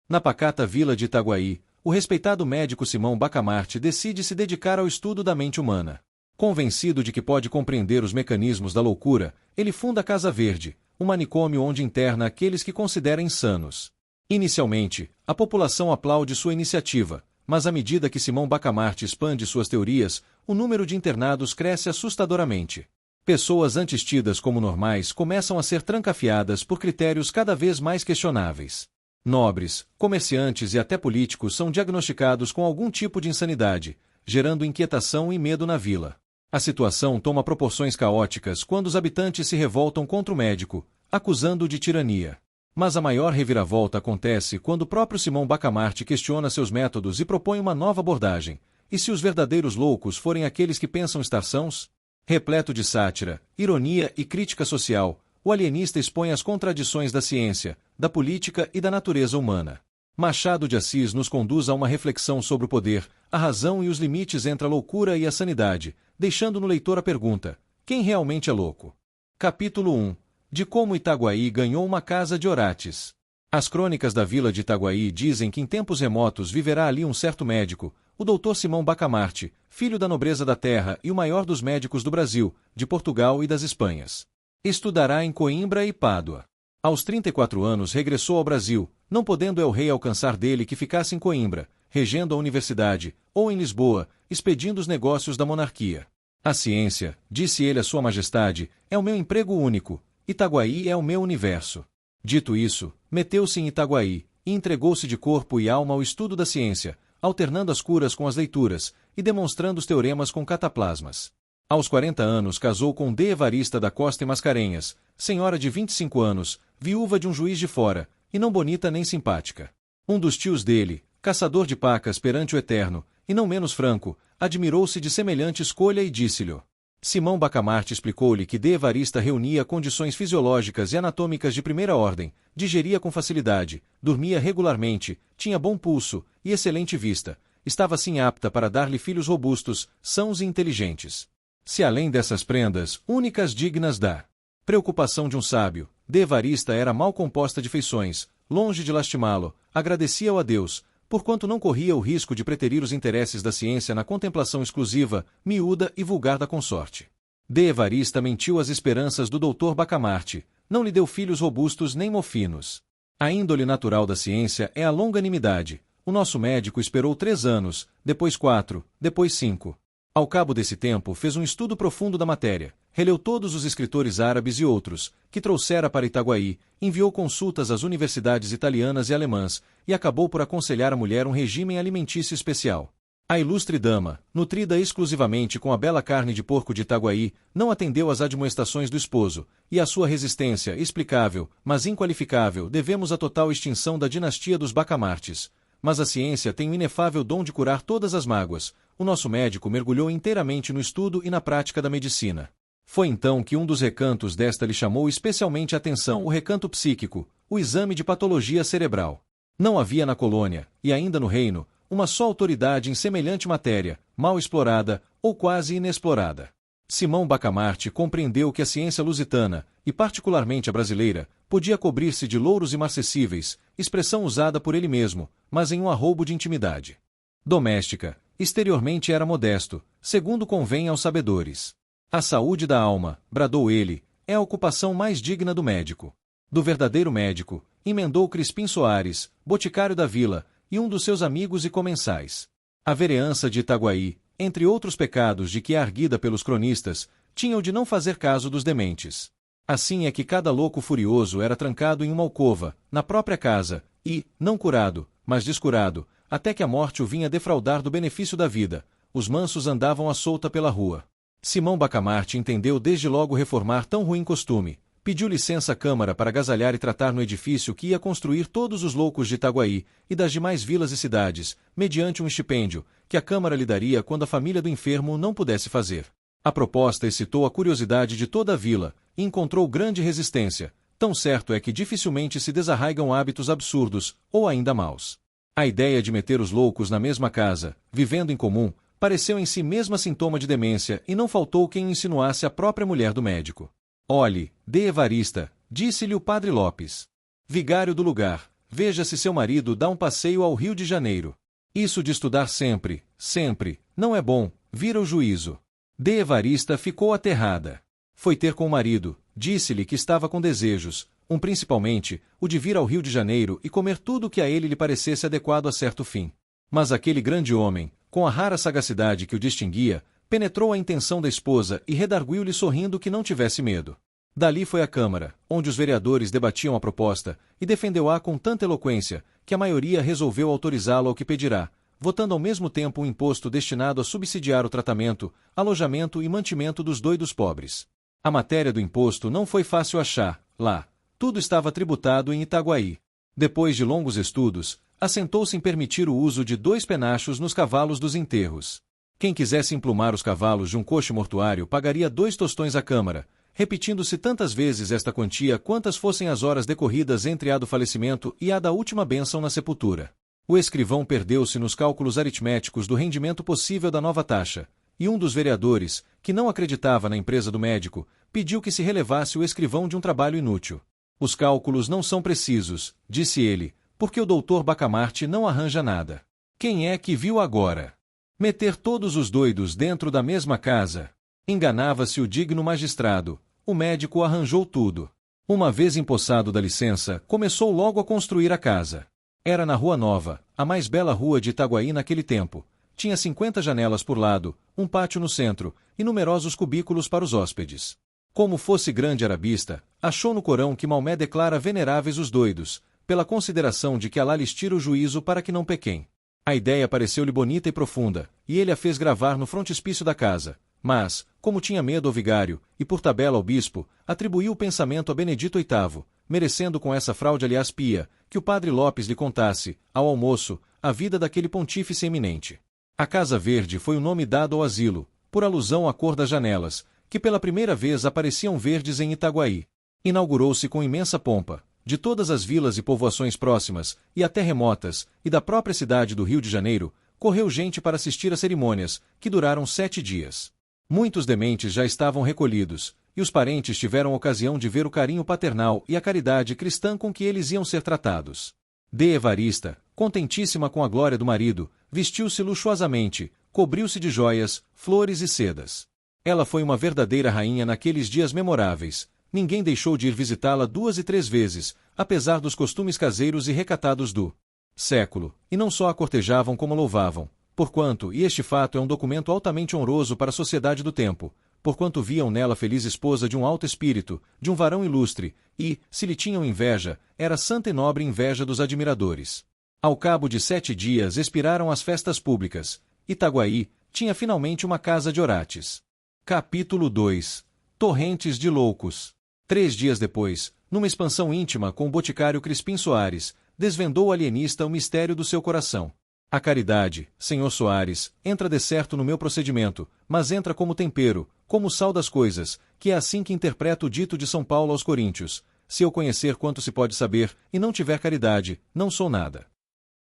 Na pacata vila de Itaguaí, o respeitado médico Simão Bacamarte decide se dedicar ao estudo da mente humana. Convencido de que pode compreender os mecanismos da loucura, ele funda a Casa Verde, um manicômio onde interna aqueles que considera insanos. Inicialmente, a população aplaude sua iniciativa, mas à medida que Simão Bacamarte expande suas teorias, o número de internados cresce assustadoramente. Pessoas antes tidas como normais começam a ser trancafiadas por critérios cada vez mais questionáveis. Nobres, comerciantes e até políticos são diagnosticados com algum tipo de insanidade, gerando inquietação e medo na vila. A situação toma proporções caóticas quando os habitantes se revoltam contra o médico, acusando-o de tirania. Mas a maior reviravolta acontece quando o próprio Simão Bacamarte questiona seus métodos e propõe uma nova abordagem. E se os verdadeiros loucos forem aqueles que pensam estar sãos? Repleto de sátira, ironia e crítica social, o alienista expõe as contradições da ciência, da política e da natureza humana. Machado de Assis nos conduz a uma reflexão sobre o poder, a razão e os limites entre a loucura e a sanidade, deixando no leitor a pergunta: quem realmente é louco? Capítulo 1. De como Itaguaí ganhou uma casa de Orates. As crônicas da vila de Itaguaí dizem que em tempos remotos viverá ali um certo médico, o Dr. Simão Bacamarte, filho da nobreza da terra e o maior dos médicos do Brasil, de Portugal e das Espanhas. Estudará em Coimbra e Pádua. Aos 34 anos regressou ao Brasil, não podendo el-rei alcançar dele que ficasse em Coimbra, regendo a universidade, ou em Lisboa, expedindo os negócios da monarquia. A ciência, disse ele a sua majestade, é o meu emprego único, Itaguaí é o meu universo. Dito isso, meteu-se em Itaguaí, e entregou-se de corpo e alma ao estudo da ciência, alternando as curas com as leituras, e demonstrando os teoremas com cataplasmas. Aos 40 anos casou com D. Evarista da Costa e Mascarenhas, senhora de 25 anos, viúva de um juiz de fora, e não bonita nem simpática. Um dos tios dele, caçador de pacas perante o Eterno, e não menos franco, admirou-se de semelhante escolha e disse-lhe. Simão Bacamarte explicou-lhe que D. Evarista reunia condições fisiológicas e anatômicas de primeira ordem, digeria com facilidade, dormia regularmente, tinha bom pulso e excelente vista, estava assim apta para dar-lhe filhos robustos, sãos e inteligentes. Se além dessas prendas, únicas dignas da preocupação de um sábio, D. Evarista era mal composta de feições, longe de lastimá-lo, agradecia-o a Deus, porquanto não corria o risco de preterir os interesses da ciência na contemplação exclusiva, miúda e vulgar da consorte. D. Evarista mentiu às esperanças do Dr. Bacamarte, não lhe deu filhos robustos nem mofinos. A índole natural da ciência é a longanimidade. O nosso médico esperou 3 anos, depois 4, depois 5. Ao cabo desse tempo fez um estudo profundo da matéria, releu todos os escritores árabes e outros, que trouxera para Itaguaí, enviou consultas às universidades italianas e alemãs, e acabou por aconselhar à mulher um regime alimentício especial. A ilustre dama, nutrida exclusivamente com a bela carne de porco de Itaguaí, não atendeu às admoestações do esposo, e à sua resistência, explicável, mas inqualificável, devemos à total extinção da dinastia dos Bacamartes. Mas a ciência tem o inefável dom de curar todas as mágoas. O nosso médico mergulhou inteiramente no estudo e na prática da medicina. Foi então que um dos recantos desta lhe chamou especialmente a atenção, o recanto psíquico, o exame de patologia cerebral. Não havia na colônia, e ainda no reino, uma só autoridade em semelhante matéria, mal explorada ou quase inexplorada. Simão Bacamarte compreendeu que a ciência lusitana, e particularmente a brasileira, podia cobrir-se de louros imarcessíveis, expressão usada por ele mesmo, mas em um arroubo de intimidade doméstica. Exteriormente era modesto, segundo convém aos sabedores. A saúde da alma, bradou ele, é a ocupação mais digna do médico. Do verdadeiro médico, emendou Crispim Soares, boticário da vila, e um dos seus amigos e comensais. A vereança de Itaguaí, entre outros pecados de que é arguida pelos cronistas, tinha o de não fazer caso dos dementes. Assim é que cada louco furioso era trancado em uma alcova, na própria casa, e, não curado, mas descurado, até que a morte o vinha defraudar do benefício da vida, os mansos andavam à solta pela rua. Simão Bacamarte entendeu desde logo reformar tão ruim costume, pediu licença à Câmara para agasalhar e tratar no edifício que ia construir todos os loucos de Itaguaí e das demais vilas e cidades, mediante um estipêndio, que a Câmara lhe daria quando a família do enfermo não pudesse fazer. A proposta excitou a curiosidade de toda a vila, e encontrou grande resistência, tão certo é que dificilmente se desarraigam hábitos absurdos, ou ainda maus. A ideia de meter os loucos na mesma casa, vivendo em comum, pareceu em si mesma sintoma de demência e não faltou quem o insinuasse a própria mulher do médico. Olhe, D. Evarista, disse-lhe o padre Lopes, vigário do lugar, veja se seu marido dá um passeio ao Rio de Janeiro. Isso de estudar sempre, sempre, não é bom, vira o juízo. D. Evarista ficou aterrada. Foi ter com o marido, disse-lhe que estava com desejos, principalmente, o de vir ao Rio de Janeiro e comer tudo o que a ele lhe parecesse adequado a certo fim. Mas aquele grande homem, com a rara sagacidade que o distinguia, penetrou a intenção da esposa e redarguiu-lhe sorrindo que não tivesse medo. Dali foi à Câmara, onde os vereadores debatiam a proposta, e defendeu-a com tanta eloquência, que a maioria resolveu autorizá-lo ao que pedirá, votando ao mesmo tempo um imposto destinado a subsidiar o tratamento, alojamento e mantimento dos doidos pobres. A matéria do imposto não foi fácil achar, lá. Tudo estava tributado em Itaguaí. Depois de longos estudos, assentou-se em permitir o uso de 2 penachos nos cavalos dos enterros. Quem quisesse emplumar os cavalos de um coche mortuário pagaria 2 tostões à Câmara, repetindo-se tantas vezes esta quantia quantas fossem as horas decorridas entre a do falecimento e a da última bênção na sepultura. O escrivão perdeu-se nos cálculos aritméticos do rendimento possível da nova taxa, e um dos vereadores, que não acreditava na empresa do médico, pediu que se relevasse o escrivão de um trabalho inútil. Os cálculos não são precisos, disse ele, porque o doutor Bacamarte não arranja nada. Quem é que viu agora? Meter todos os doidos dentro da mesma casa? Enganava-se o digno magistrado, o médico arranjou tudo. Uma vez empossado da licença, começou logo a construir a casa. Era na Rua Nova, a mais bela rua de Itaguaí naquele tempo. Tinha 50 janelas por lado, um pátio no centro, e numerosos cubículos para os hóspedes. Como fosse grande arabista, achou no Corão que Maomé declara veneráveis os doidos, pela consideração de que Alá lhes tira o juízo para que não pequem. A ideia pareceu-lhe bonita e profunda, e ele a fez gravar no frontispício da casa, mas, como tinha medo ao vigário, e por tabela ao bispo, atribuiu o pensamento a Benedito VIII, merecendo com essa fraude aliás pia, que o padre Lopes lhe contasse, ao almoço, a vida daquele pontífice eminente. A Casa Verde foi o nome dado ao asilo, por alusão à cor das janelas, que pela primeira vez apareciam verdes em Itaguaí. Inaugurou-se com imensa pompa, de todas as vilas e povoações próximas, e até remotas, e da própria cidade do Rio de Janeiro, correu gente para assistir às cerimônias, que duraram 7 dias. Muitos dementes já estavam recolhidos, e os parentes tiveram ocasião de ver o carinho paternal e a caridade cristã com que eles iam ser tratados. D. Evarista, contentíssima com a glória do marido, vestiu-se luxuosamente, cobriu-se de joias, flores e sedas. Ela foi uma verdadeira rainha naqueles dias memoráveis. Ninguém deixou de ir visitá-la 2 e 3 vezes, apesar dos costumes caseiros e recatados do século, e não só a cortejavam como louvavam, porquanto, e este fato é um documento altamente honroso para a sociedade do tempo, porquanto viam nela feliz esposa de um alto espírito, de um varão ilustre, e, se lhe tinham inveja, era santa e nobre inveja dos admiradores. Ao cabo de 7 dias expiraram as festas públicas. Itaguaí tinha finalmente uma casa de orates. Capítulo 2. Torrentes de loucos. 3 dias depois, numa expansão íntima com o boticário Crispim Soares, desvendou o alienista o mistério do seu coração. A caridade, senhor Soares, entra de certo no meu procedimento, mas entra como tempero, como sal das coisas, que é assim que interpreto o dito de São Paulo aos Coríntios: se eu conhecer quanto se pode saber, e não tiver caridade, não sou nada.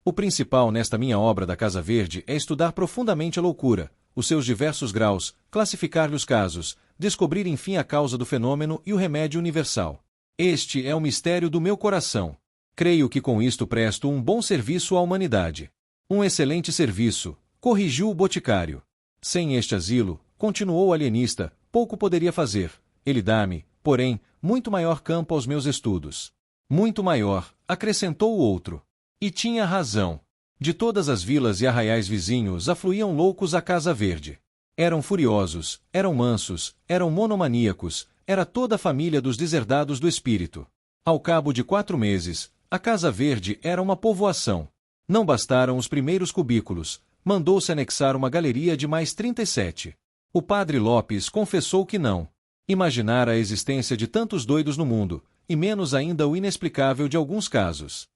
O principal nesta minha obra da Casa Verde é estudar profundamente a loucura, os seus diversos graus, classificar-lhe os casos, descobrir enfim a causa do fenômeno e o remédio universal. Este é o mistério do meu coração. Creio que com isto presto um bom serviço à humanidade. Um excelente serviço, corrigiu o boticário. Sem este asilo, continuou o alienista, pouco poderia fazer. Ele dá-me, porém, muito maior campo aos meus estudos. Muito maior, acrescentou o outro. E tinha razão. De todas as vilas e arraiais vizinhos afluíam loucos à Casa Verde. Eram furiosos, eram mansos, eram monomaníacos, era toda a família dos deserdados do espírito. Ao cabo de 4 meses, a Casa Verde era uma povoação. Não bastaram os primeiros cubículos, mandou-se anexar uma galeria de mais 37. O padre Lopes confessou que não imaginara a existência de tantos doidos no mundo, e menos ainda o inexplicável de alguns casos.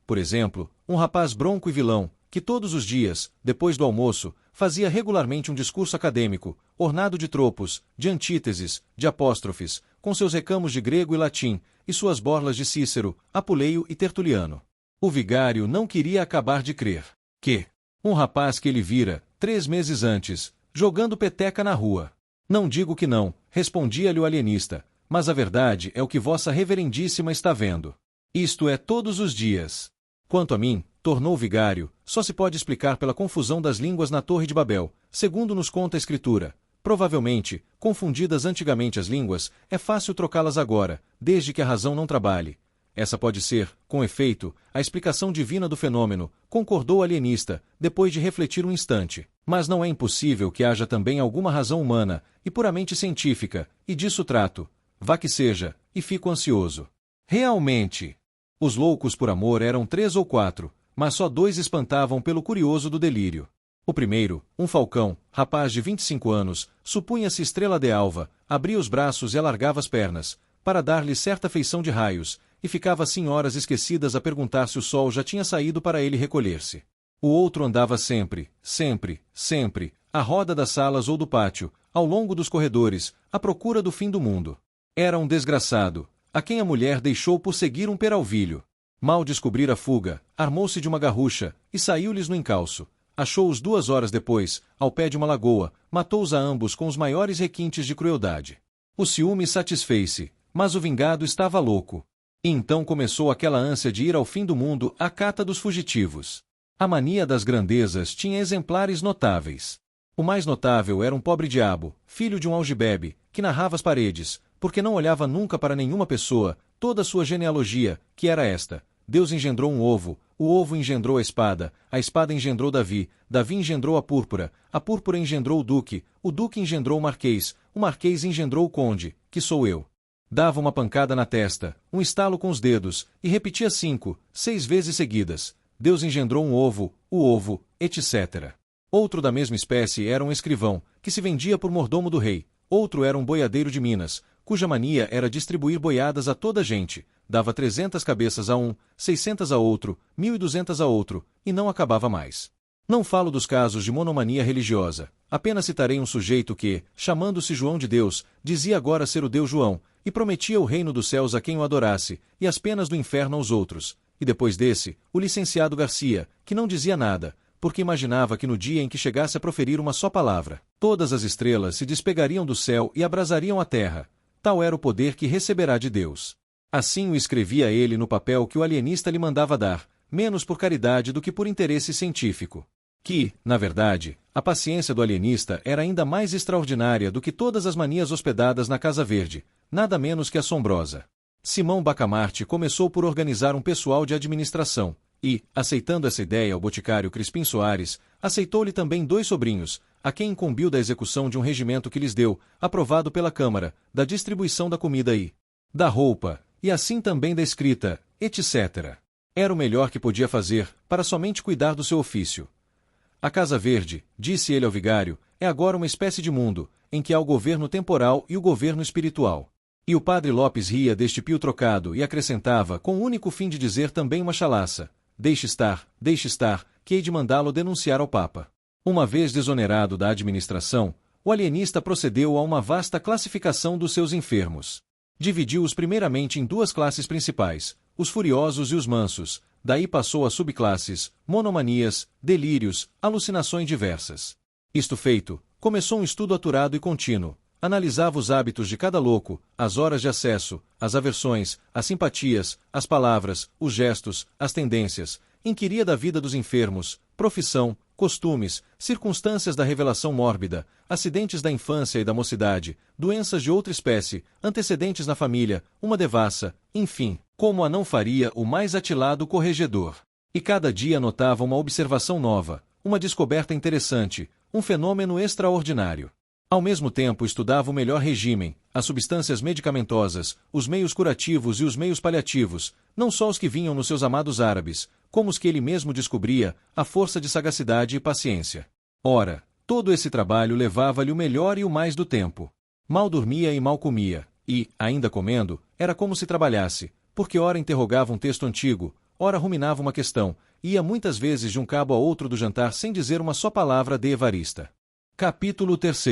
Por exemplo, um rapaz bronco e vilão, que todos os dias, depois do almoço, fazia regularmente um discurso acadêmico, ornado de tropos, de antíteses, de apóstrofes, com seus recamos de grego e latim, e suas borlas de Cícero, Apuleio e Tertuliano. O vigário não queria acabar de crer que um rapaz que ele vira, 3 meses antes, jogando peteca na rua. Não digo que não, respondia-lhe o alienista, mas a verdade é o que vossa reverendíssima está vendo. Isto é todos os dias. Quanto a mim, tornou o vigário, só se pode explicar pela confusão das línguas na Torre de Babel, segundo nos conta a Escritura. Provavelmente, confundidas antigamente as línguas, é fácil trocá-las agora, desde que a razão não trabalhe. Essa pode ser, com efeito, a explicação divina do fenômeno, concordou o alienista, depois de refletir um instante. Mas não é impossível que haja também alguma razão humana, e puramente científica, e disso trato. Vá que seja, e fico ansioso. Realmente. Os loucos por amor eram 3 ou 4, mas só 2 espantavam pelo curioso do delírio. O primeiro, um falcão, rapaz de 25 anos, supunha-se estrela de alva, abria os braços e alargava as pernas, para dar-lhe certa feição de raios, e ficava assim horas esquecidas a perguntar se o sol já tinha saído para ele recolher-se. O outro andava sempre, à roda das salas ou do pátio, ao longo dos corredores, à procura do fim do mundo. Era um desgraçado, a quem a mulher deixou por seguir um peralvilho. Mal descobrir a fuga, armou-se de uma garrucha, e saiu-lhes no encalço. Achou-os 2 horas depois, ao pé de uma lagoa, matou-os a ambos com os maiores requintes de crueldade. O ciúme satisfez-se, mas o vingado estava louco. E então começou aquela ânsia de ir ao fim do mundo à cata dos fugitivos. A mania das grandezas tinha exemplares notáveis. O mais notável era um pobre diabo, filho de um algibebe, que narrava as paredes, porque não olhava nunca para nenhuma pessoa, toda a sua genealogia, que era esta: Deus engendrou um ovo, o ovo engendrou a espada engendrou Davi, Davi engendrou a púrpura engendrou o duque engendrou o marquês engendrou o conde, que sou eu. Dava uma pancada na testa, um estalo com os dedos, e repetia 5, 6 vezes seguidas: Deus engendrou um ovo, o ovo, etc. Outro da mesma espécie era um escrivão, que se vendia por mordomo do rei. Outro era um boiadeiro de Minas, cuja mania era distribuir boiadas a toda a gente. Dava 300 cabeças a um, 600 a outro, 1.200 a outro, e não acabava mais. Não falo dos casos de monomania religiosa, apenas citarei um sujeito que, chamando-se João de Deus, dizia agora ser o Deus João, e prometia o reino dos céus a quem o adorasse, e as penas do inferno aos outros. E depois desse, o licenciado Garcia, que não dizia nada, porque imaginava que no dia em que chegasse a proferir uma só palavra, todas as estrelas se despegariam do céu e abrasariam a terra. Tal era o poder que receberá de Deus. Assim o escrevia ele no papel que o alienista lhe mandava dar, menos por caridade do que por interesse científico. Que, na verdade, a paciência do alienista era ainda mais extraordinária do que todas as manias hospedadas na Casa Verde, nada menos que assombrosa. Simão Bacamarte começou por organizar um pessoal de administração, e, aceitando essa ideia ao boticário Crispim Soares, aceitou-lhe também 2 sobrinhos, a quem incumbiu da execução de um regimento que lhes deu, aprovado pela Câmara, da distribuição da comida e da roupa, e assim também da escrita, etc. Era o melhor que podia fazer, para somente cuidar do seu ofício. A Casa Verde, disse ele ao vigário, é agora uma espécie de mundo, em que há o governo temporal e o governo espiritual. E o padre Lopes ria deste pio trocado e acrescentava, com o único fim de dizer também uma chalaça: deixe estar, que hei de mandá-lo denunciar ao Papa. Uma vez desonerado da administração, o alienista procedeu a uma vasta classificação dos seus enfermos. Dividiu-os primeiramente em 2 classes principais, os furiosos e os mansos, daí passou a subclasses, monomanias, delírios, alucinações diversas. Isto feito, começou um estudo aturado e contínuo. Analisava os hábitos de cada louco, as horas de acesso, as aversões, as simpatias, as palavras, os gestos, as tendências, inquiria da vida dos enfermos, profissão, costumes, circunstâncias da revelação mórbida, acidentes da infância e da mocidade, doenças de outra espécie, antecedentes na família, uma devassa, enfim, como a não faria o mais atilado corregedor. E cada dia notava uma observação nova, uma descoberta interessante, um fenômeno extraordinário. Ao mesmo tempo estudava o melhor regime, as substâncias medicamentosas, os meios curativos e os meios paliativos, não só os que vinham nos seus amados árabes, como os que ele mesmo descobria, à força de sagacidade e paciência. Ora, todo esse trabalho levava-lhe o melhor e o mais do tempo. Mal dormia e mal comia, e, ainda comendo, era como se trabalhasse, porque ora interrogava um texto antigo, ora ruminava uma questão, e ia muitas vezes de um cabo a outro do jantar sem dizer uma só palavra de Evarista. Capítulo 3.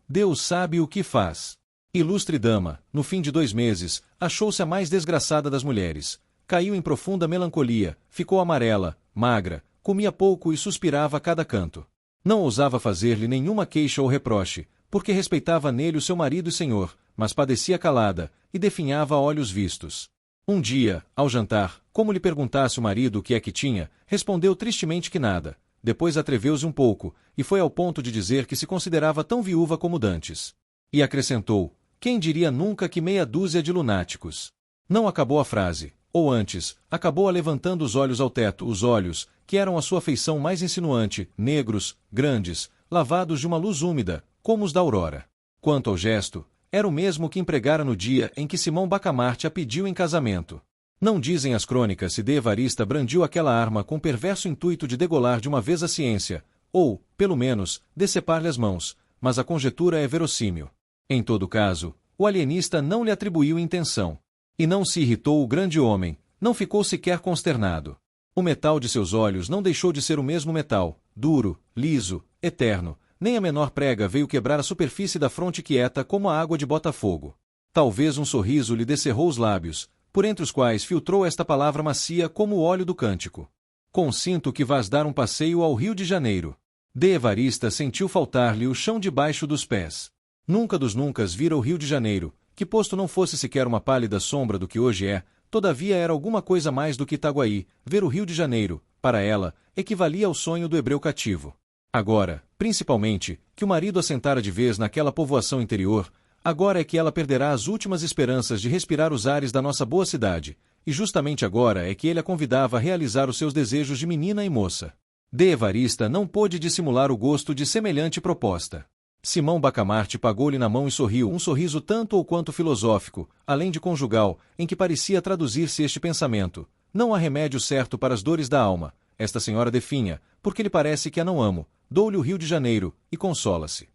Deus sabe o que faz. Ilustre dama, no fim de 2 meses, achou-se a mais desgraçada das mulheres. Caiu em profunda melancolia, ficou amarela, magra, comia pouco e suspirava a cada canto. Não ousava fazer-lhe nenhuma queixa ou reproche, porque respeitava nele o seu marido e senhor, mas padecia calada, e definhava a olhos vistos. Um dia, ao jantar, como lhe perguntasse o marido o que é que tinha, respondeu tristemente que nada. Depois atreveu-se um pouco, e foi ao ponto de dizer que se considerava tão viúva como dantes. E acrescentou: quem diria nunca que meia dúzia de lunáticos? Não acabou a frase, ou antes, acabou-a levantando os olhos ao teto, os olhos, que eram a sua feição mais insinuante, negros, grandes, lavados de uma luz úmida, como os da aurora. Quanto ao gesto, era o mesmo que empregara no dia em que Simão Bacamarte a pediu em casamento. Não dizem as crônicas se de Evarista brandiu aquela arma com perverso intuito de degolar de uma vez a ciência, ou, pelo menos, decepar-lhe as mãos, mas a conjetura é verossímil. Em todo caso, o alienista não lhe atribuiu intenção. E não se irritou o grande homem, não ficou sequer consternado. O metal de seus olhos não deixou de ser o mesmo metal, duro, liso, eterno, nem a menor prega veio quebrar a superfície da fronte quieta como a água de Botafogo. Talvez um sorriso lhe descerrou os lábios, por entre os quais filtrou esta palavra macia como o óleo do cântico. Consinto que vás dar um passeio ao Rio de Janeiro. De Evarista sentiu faltar-lhe o chão debaixo dos pés. Nunca dos nuncas vira o Rio de Janeiro, que posto não fosse sequer uma pálida sombra do que hoje é, todavia era alguma coisa mais do que Itaguaí. Ver o Rio de Janeiro, para ela, equivalia ao sonho do hebreu cativo. Agora, principalmente, que o marido assentara de vez naquela povoação interior, agora é que ela perderá as últimas esperanças de respirar os ares da nossa boa cidade, e justamente agora é que ele a convidava a realizar os seus desejos de menina e moça. De Evarista não pôde dissimular o gosto de semelhante proposta. Simão Bacamarte pagou-lhe na mão e sorriu, um sorriso tanto ou quanto filosófico, além de conjugal, em que parecia traduzir-se este pensamento: não há remédio certo para as dores da alma, esta senhora definha, porque lhe parece que a não amo, dou-lhe o Rio de Janeiro, e consola-se.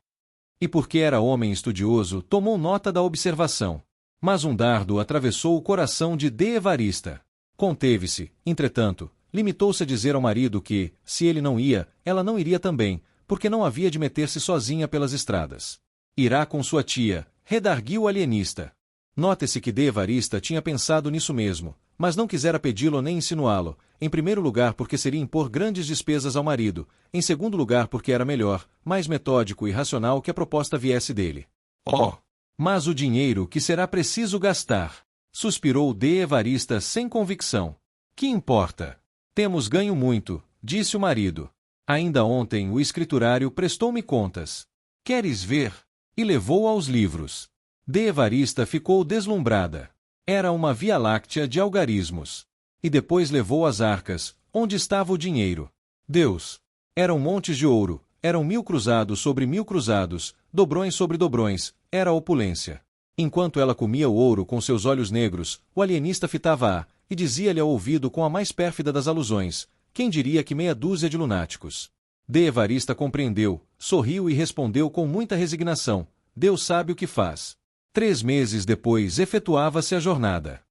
E porque era homem estudioso, tomou nota da observação. Mas um dardo atravessou o coração de Evarista. Conteve-se, entretanto, limitou-se a dizer ao marido que, se ele não ia, ela não iria também, porque não havia de meter-se sozinha pelas estradas. Irá com sua tia, redarguiu o alienista. Note-se que Evarista tinha pensado nisso mesmo, mas não quisera pedi-lo nem insinuá-lo, em primeiro lugar porque seria impor grandes despesas ao marido, em segundo lugar porque era melhor, mais metódico e racional que a proposta viesse dele. Oh! Mas o dinheiro que será preciso gastar! Suspirou Evarista sem convicção. Que importa? Temos ganho muito, disse o marido. Ainda ontem o escriturário prestou-me contas. Queres ver? E levou aos livros. Evarista ficou deslumbrada. Era uma via-láctea de algarismos. E depois levou as arcas, onde estava o dinheiro. Deus! Eram montes de ouro, eram 1000 cruzados sobre 1000 cruzados, dobrões sobre dobrões, era opulência. Enquanto ela comia o ouro com seus olhos negros, o alienista fitava-a, e dizia-lhe ao ouvido com a mais pérfida das alusões: quem diria que meia dúzia de lunáticos? Evarista compreendeu, sorriu e respondeu com muita resignação: Deus sabe o que faz. 3 meses depois efetuava-se a jornada.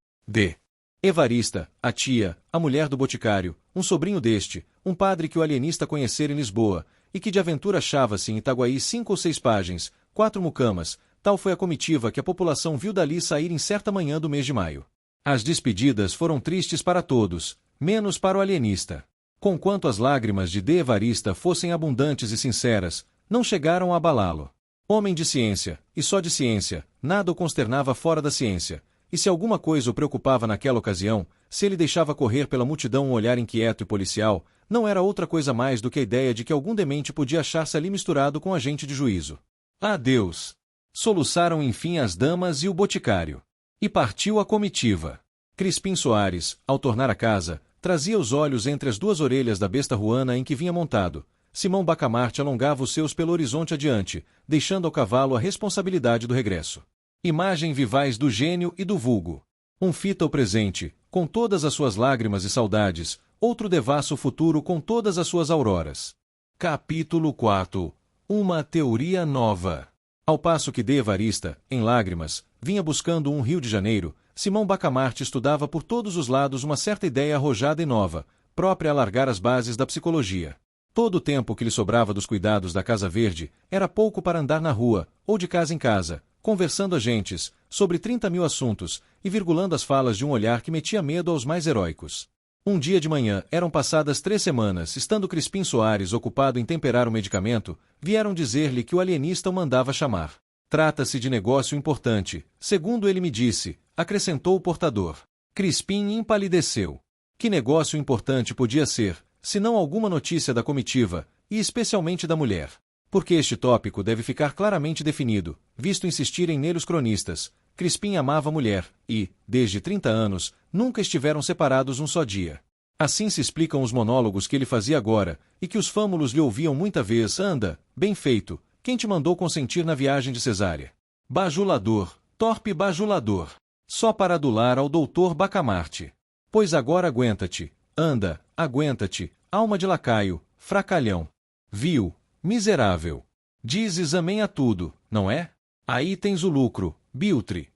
Evarista, a tia, a mulher do boticário, um sobrinho deste, um padre que o alienista conhecera em Lisboa, e que de aventura achava-se em Itaguaí 5 ou 6 pajens, 4 mucamas, tal foi a comitiva que a população viu dali sair em certa manhã do mês de maio. As despedidas foram tristes para todos, menos para o alienista. Conquanto as lágrimas de Evarista fossem abundantes e sinceras, não chegaram a abalá-lo. Homem de ciência, e só de ciência, nada o consternava fora da ciência, e se alguma coisa o preocupava naquela ocasião, se ele deixava correr pela multidão um olhar inquieto e policial, não era outra coisa mais do que a ideia de que algum demente podia achar-se ali misturado com agente de juízo. Adeus! Soluçaram enfim as damas e o boticário. E partiu a comitiva. Crispim Soares, ao tornar a casa, trazia os olhos entre as 2 orelhas da besta ruana em que vinha montado. Simão Bacamarte alongava os seus pelo horizonte adiante, deixando ao cavalo a responsabilidade do regresso. Imagem vivaz do gênio e do vulgo. Um fita o presente, com todas as suas lágrimas e saudades, outro devassa o futuro com todas as suas auroras. Capítulo 4. Uma teoria nova. Ao passo que Evarista, em lágrimas, vinha buscando um Rio de Janeiro, Simão Bacamarte estudava por todos os lados uma certa ideia arrojada e nova, própria a alargar as bases da psicologia. Todo o tempo que lhe sobrava dos cuidados da Casa Verde era pouco para andar na rua, ou de casa em casa, conversando a gentes, sobre 30.000 assuntos, e virgulando as falas de um olhar que metia medo aos mais heróicos. Um dia de manhã, eram passadas 3 semanas, estando Crispim Soares ocupado em temperar o medicamento, vieram dizer-lhe que o alienista o mandava chamar. Trata-se de negócio importante, segundo ele me disse, acrescentou o portador. Crispim empalideceu. Que negócio importante podia ser, se não alguma notícia da comitiva, e especialmente da mulher? Porque este tópico deve ficar claramente definido, visto insistirem nele os cronistas. Crispim amava a mulher, e, desde 30 anos, nunca estiveram separados um só dia. Assim se explicam os monólogos que ele fazia agora, e que os fâmulos lhe ouviam muita vez. Anda, bem feito, quem te mandou consentir na viagem de Cesária? Bajulador, torpe bajulador. Só para adular ao doutor Bacamarte. Pois agora aguenta-te, anda, aguenta-te, alma de lacaio, fracalhão. Vil, miserável. Dizes amém a tudo, não é? Aí tens o lucro, biltre.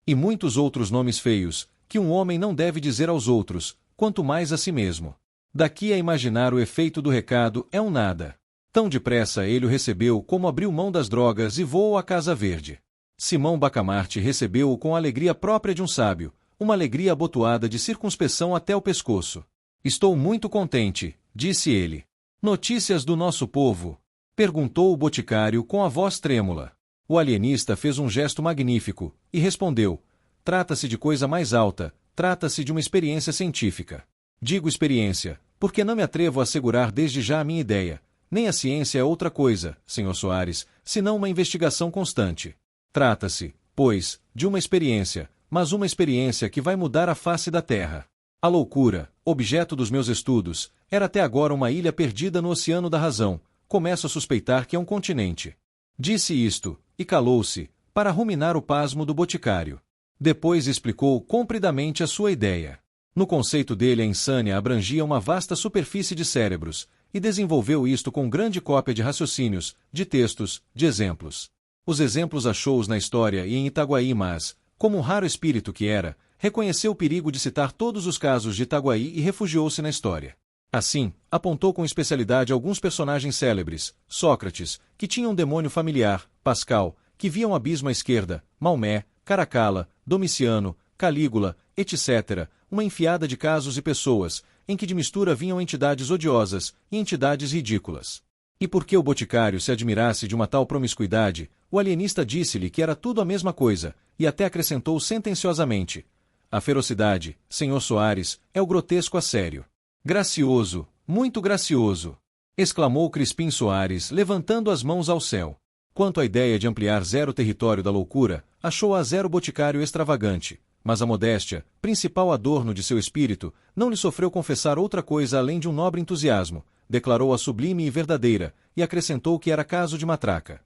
E muitos outros nomes feios, que um homem não deve dizer aos outros, quanto mais a si mesmo. Daqui a imaginar o efeito do recado é um nada. Tão depressa ele o recebeu como abriu mão das drogas e voou à Casa Verde. Simão Bacamarte recebeu-o com a alegria própria de um sábio, uma alegria abotoada de circunspeção até o pescoço. Estou muito contente, disse ele. Notícias do nosso povo? Perguntou o boticário com a voz trêmula. O alienista fez um gesto magnífico, e respondeu: trata-se de coisa mais alta, trata-se de uma experiência científica. Digo experiência, porque não me atrevo a assegurar desde já a minha ideia. Nem a ciência é outra coisa, Sr. Soares, senão uma investigação constante. Trata-se, pois, de uma experiência, mas uma experiência que vai mudar a face da Terra. A loucura, objeto dos meus estudos, era até agora uma ilha perdida no oceano da razão. Começo a suspeitar que é um continente. Disse isto, e calou-se, para ruminar o pasmo do boticário. Depois explicou compridamente a sua ideia. No conceito dele, a insânia abrangia uma vasta superfície de cérebros, e desenvolveu isto com grande cópia de raciocínios, de textos, de exemplos. Os exemplos achou-os na história e em Itaguaí, mas, como um raro espírito que era, reconheceu o perigo de citar todos os casos de Itaguaí e refugiou-se na história. Assim, apontou com especialidade alguns personagens célebres: Sócrates, que tinha um demônio familiar; Pascal, que via um abismo à esquerda; Maomé, Caracalla, Domiciano, Calígula, etc., uma enfiada de casos e pessoas, em que de mistura vinham entidades odiosas e entidades ridículas. E porque o boticário se admirasse de uma tal promiscuidade, o alienista disse-lhe que era tudo a mesma coisa, e até acrescentou sentenciosamente: a ferocidade, Sr. Soares, é o grotesco a sério. Gracioso, muito gracioso! Exclamou Crispim Soares, levantando as mãos ao céu. Quanto à ideia de ampliar zero território da loucura, achou-a zero boticário extravagante, mas a modéstia, principal adorno de seu espírito, não lhe sofreu confessar outra coisa além de um nobre entusiasmo, declarou-a sublime e verdadeira, e acrescentou que era caso de matraca.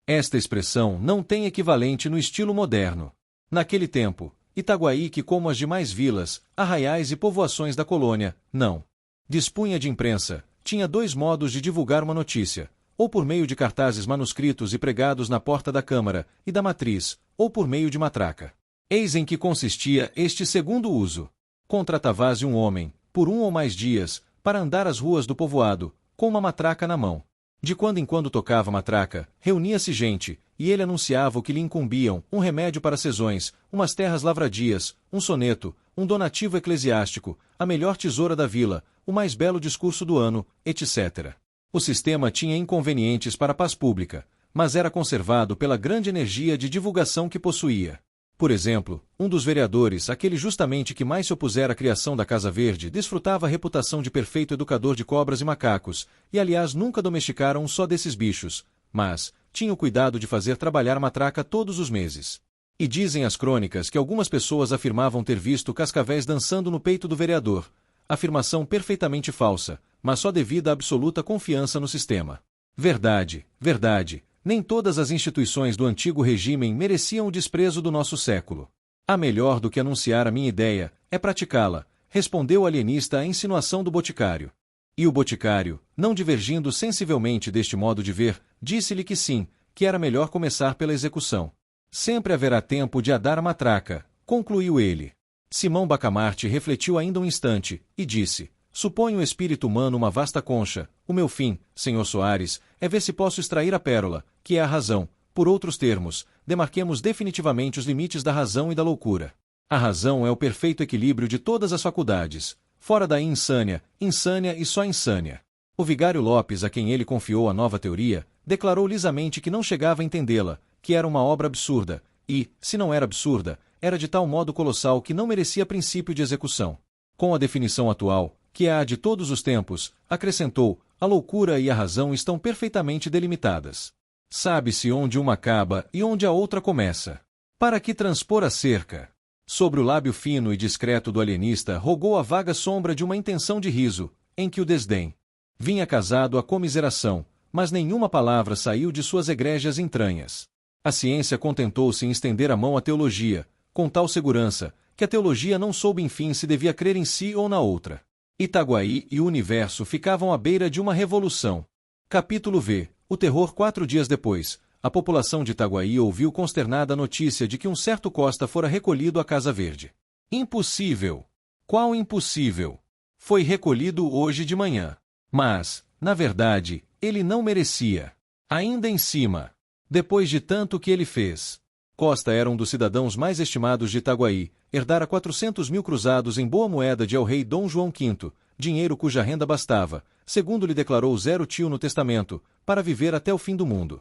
Esta expressão não tem equivalente no estilo moderno. Naquele tempo, Itaguaí, que como as demais vilas, arraiais e povoações da colônia, não dispunha de imprensa, tinha dois modos de divulgar uma notícia: ou por meio de cartazes manuscritos e pregados na porta da Câmara e da Matriz, ou por meio de matraca. Eis em que consistia este segundo uso. Contratava-se um homem, por um ou mais dias, para andar as ruas do povoado, com uma matraca na mão. De quando em quando tocava a matraca, reunia-se gente, e ele anunciava o que lhe incumbiam: um remédio para sezões, umas terras lavradias, um soneto, um donativo eclesiástico, a melhor tesoura da vila, o mais belo discurso do ano, etc. O sistema tinha inconvenientes para a paz pública, mas era conservado pela grande energia de divulgação que possuía. Por exemplo, um dos vereadores, aquele justamente que mais se opusera à criação da Casa Verde, desfrutava a reputação de perfeito educador de cobras e macacos, e aliás nunca domesticara um só desses bichos, mas tinha o cuidado de fazer trabalhar a matraca todos os meses. E dizem as crônicas que algumas pessoas afirmavam ter visto cascavéis dançando no peito do vereador, afirmação perfeitamente falsa, mas só devida à absoluta confiança no sistema. Verdade, verdade. Nem todas as instituições do antigo regime mereciam o desprezo do nosso século. A melhor do que anunciar a minha ideia é praticá-la, respondeu o alienista à insinuação do boticário. E o boticário, não divergindo sensivelmente deste modo de ver, disse-lhe que sim, que era melhor começar pela execução. Sempre haverá tempo de adar a matraca, concluiu ele. Simão Bacamarte refletiu ainda um instante, e disse: suponho o espírito humano uma vasta concha. O meu fim, Sr. Soares, é ver se posso extrair a pérola, que é a razão. Por outros termos, demarquemos definitivamente os limites da razão e da loucura. A razão é o perfeito equilíbrio de todas as faculdades. Fora daí insânia, insânia e só insânia. O vigário Lopes, a quem ele confiou a nova teoria, declarou lisamente que não chegava a entendê-la, que era uma obra absurda, e, se não era absurda, era de tal modo colossal que não merecia princípio de execução. Com a definição atual, que é a de todos os tempos, acrescentou, a loucura e a razão estão perfeitamente delimitadas. Sabe-se onde uma acaba e onde a outra começa. Para que transpor a cerca? Sobre o lábio fino e discreto do alienista rogou a vaga sombra de uma intenção de riso, em que o desdém vinha casado à comiseração, mas nenhuma palavra saiu de suas egrégias entranhas. A ciência contentou-se em estender a mão à teologia, com tal segurança, que a teologia não soube enfim se devia crer em si ou na outra. Itaguaí e o universo ficavam à beira de uma revolução. Capítulo V. O terror 4 dias depois. A população de Itaguaí ouviu consternada a notícia de que um certo Costa fora recolhido à Casa Verde. Impossível! Qual impossível? Foi recolhido hoje de manhã. Mas, na verdade, ele não merecia. Ainda em cima. Depois de tanto que ele fez. Costa era um dos cidadãos mais estimados de Itaguaí, herdara 400.000 cruzados em boa moeda de el-rei Dom João V, dinheiro cuja renda bastava, segundo lhe declarou Zero Tio no testamento, para viver até o fim do mundo.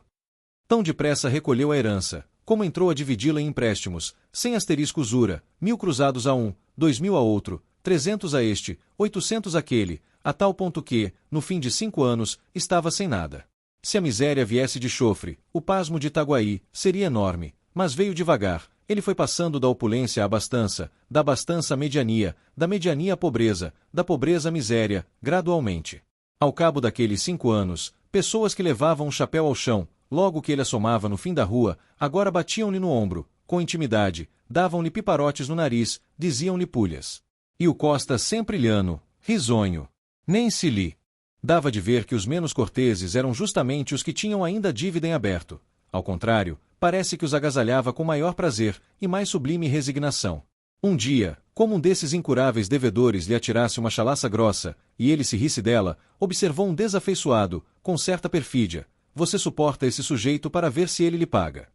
Tão depressa recolheu a herança, como entrou a dividi-la em empréstimos, sem asterisco usura, 1.000 cruzados a um, 2.000 a outro, 300 a este, 800 àquele, a tal ponto que, no fim de 5 anos, estava sem nada. Se a miséria viesse de chofre, o pasmo de Itaguaí seria enorme, mas veio devagar. Ele foi passando da opulência à abastança, da abastança à mediania, da mediania à pobreza, da pobreza à miséria, gradualmente. Ao cabo daqueles 5 anos, pessoas que levavam um chapéu ao chão, logo que ele assomava no fim da rua, agora batiam-lhe no ombro, com intimidade, davam-lhe piparotes no nariz, diziam-lhe pulhas. E o Costa sempre lhano, risonho. Nem se lhe dava de ver que os menos corteses eram justamente os que tinham ainda dívida em aberto. Ao contrário, parece que os agasalhava com maior prazer e mais sublime resignação. Um dia, como um desses incuráveis devedores lhe atirasse uma chalaça grossa, e ele se risse dela, observou um desafeiçoado, com certa perfídia: você suporta esse sujeito para ver se ele lhe paga.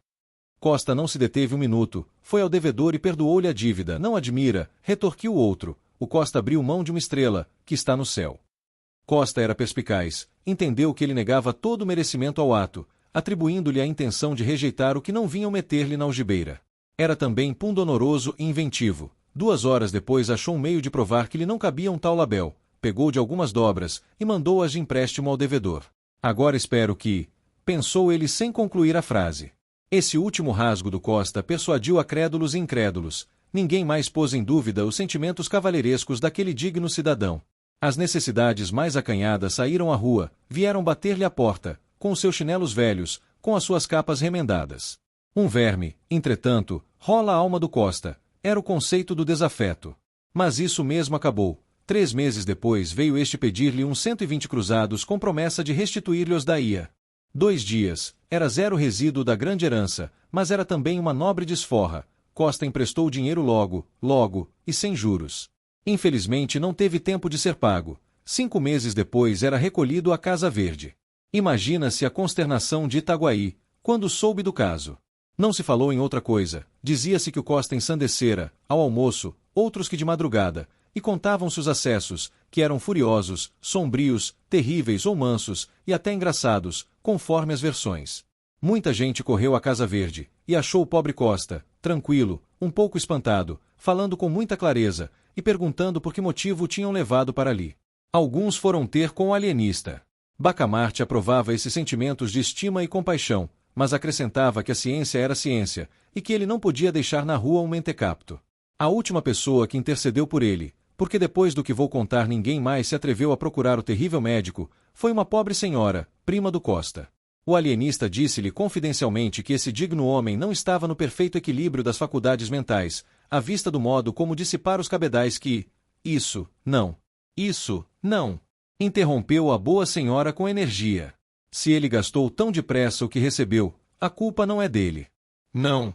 Costa não se deteve um minuto, foi ao devedor e perdoou-lhe a dívida. Não admira, retorquiu o outro. O Costa abriu mão de uma estrela, que está no céu. Costa era perspicaz, entendeu que ele negava todo o merecimento ao ato, atribuindo-lhe a intenção de rejeitar o que não vinham meter-lhe na algibeira. Era também pundonoroso e inventivo. 2 horas depois achou um meio de provar que lhe não cabia um tal labéu, pegou de algumas dobras e mandou-as de empréstimo ao devedor. Agora espero que... pensou ele sem concluir a frase. Esse último rasgo do Costa persuadiu a crédulos e incrédulos. Ninguém mais pôs em dúvida os sentimentos cavalheirescos daquele digno cidadão. As necessidades mais acanhadas saíram à rua, vieram bater-lhe à porta, com os seus chinelos velhos, com as suas capas remendadas. Um verme, entretanto, rola a alma do Costa, era o conceito do desafeto. Mas isso mesmo acabou. 3 meses depois veio este pedir-lhe uns 120 cruzados com promessa de restituir-lhe-os daí a 2 dias. Era zero resíduo da grande herança, mas era também uma nobre desforra. Costa emprestou o dinheiro logo, e sem juros. Infelizmente não teve tempo de ser pago. 5 meses depois era recolhido à Casa Verde. Imagina-se a consternação de Itaguaí, quando soube do caso. Não se falou em outra coisa. Dizia-se que o Costa ensandecera, ao almoço, outros que de madrugada, e contavam-se os acessos, que eram furiosos, sombrios, terríveis ou mansos, e até engraçados, conforme as versões. Muita gente correu à Casa Verde, e achou o pobre Costa, tranquilo, um pouco espantado, falando com muita clareza, e perguntando por que motivo o tinham levado para ali. Alguns foram ter com o alienista. Bacamarte aprovava esses sentimentos de estima e compaixão, mas acrescentava que a ciência era ciência, e que ele não podia deixar na rua um mentecapto. A última pessoa que intercedeu por ele, porque depois do que vou contar ninguém mais se atreveu a procurar o terrível médico, foi uma pobre senhora, prima do Costa. O alienista disse-lhe confidencialmente que esse digno homem não estava no perfeito equilíbrio das faculdades mentais, à vista do modo como dissipar os cabedais que... Isso, não, interrompeu a boa senhora com energia. Se ele gastou tão depressa o que recebeu, a culpa não é dele. Não,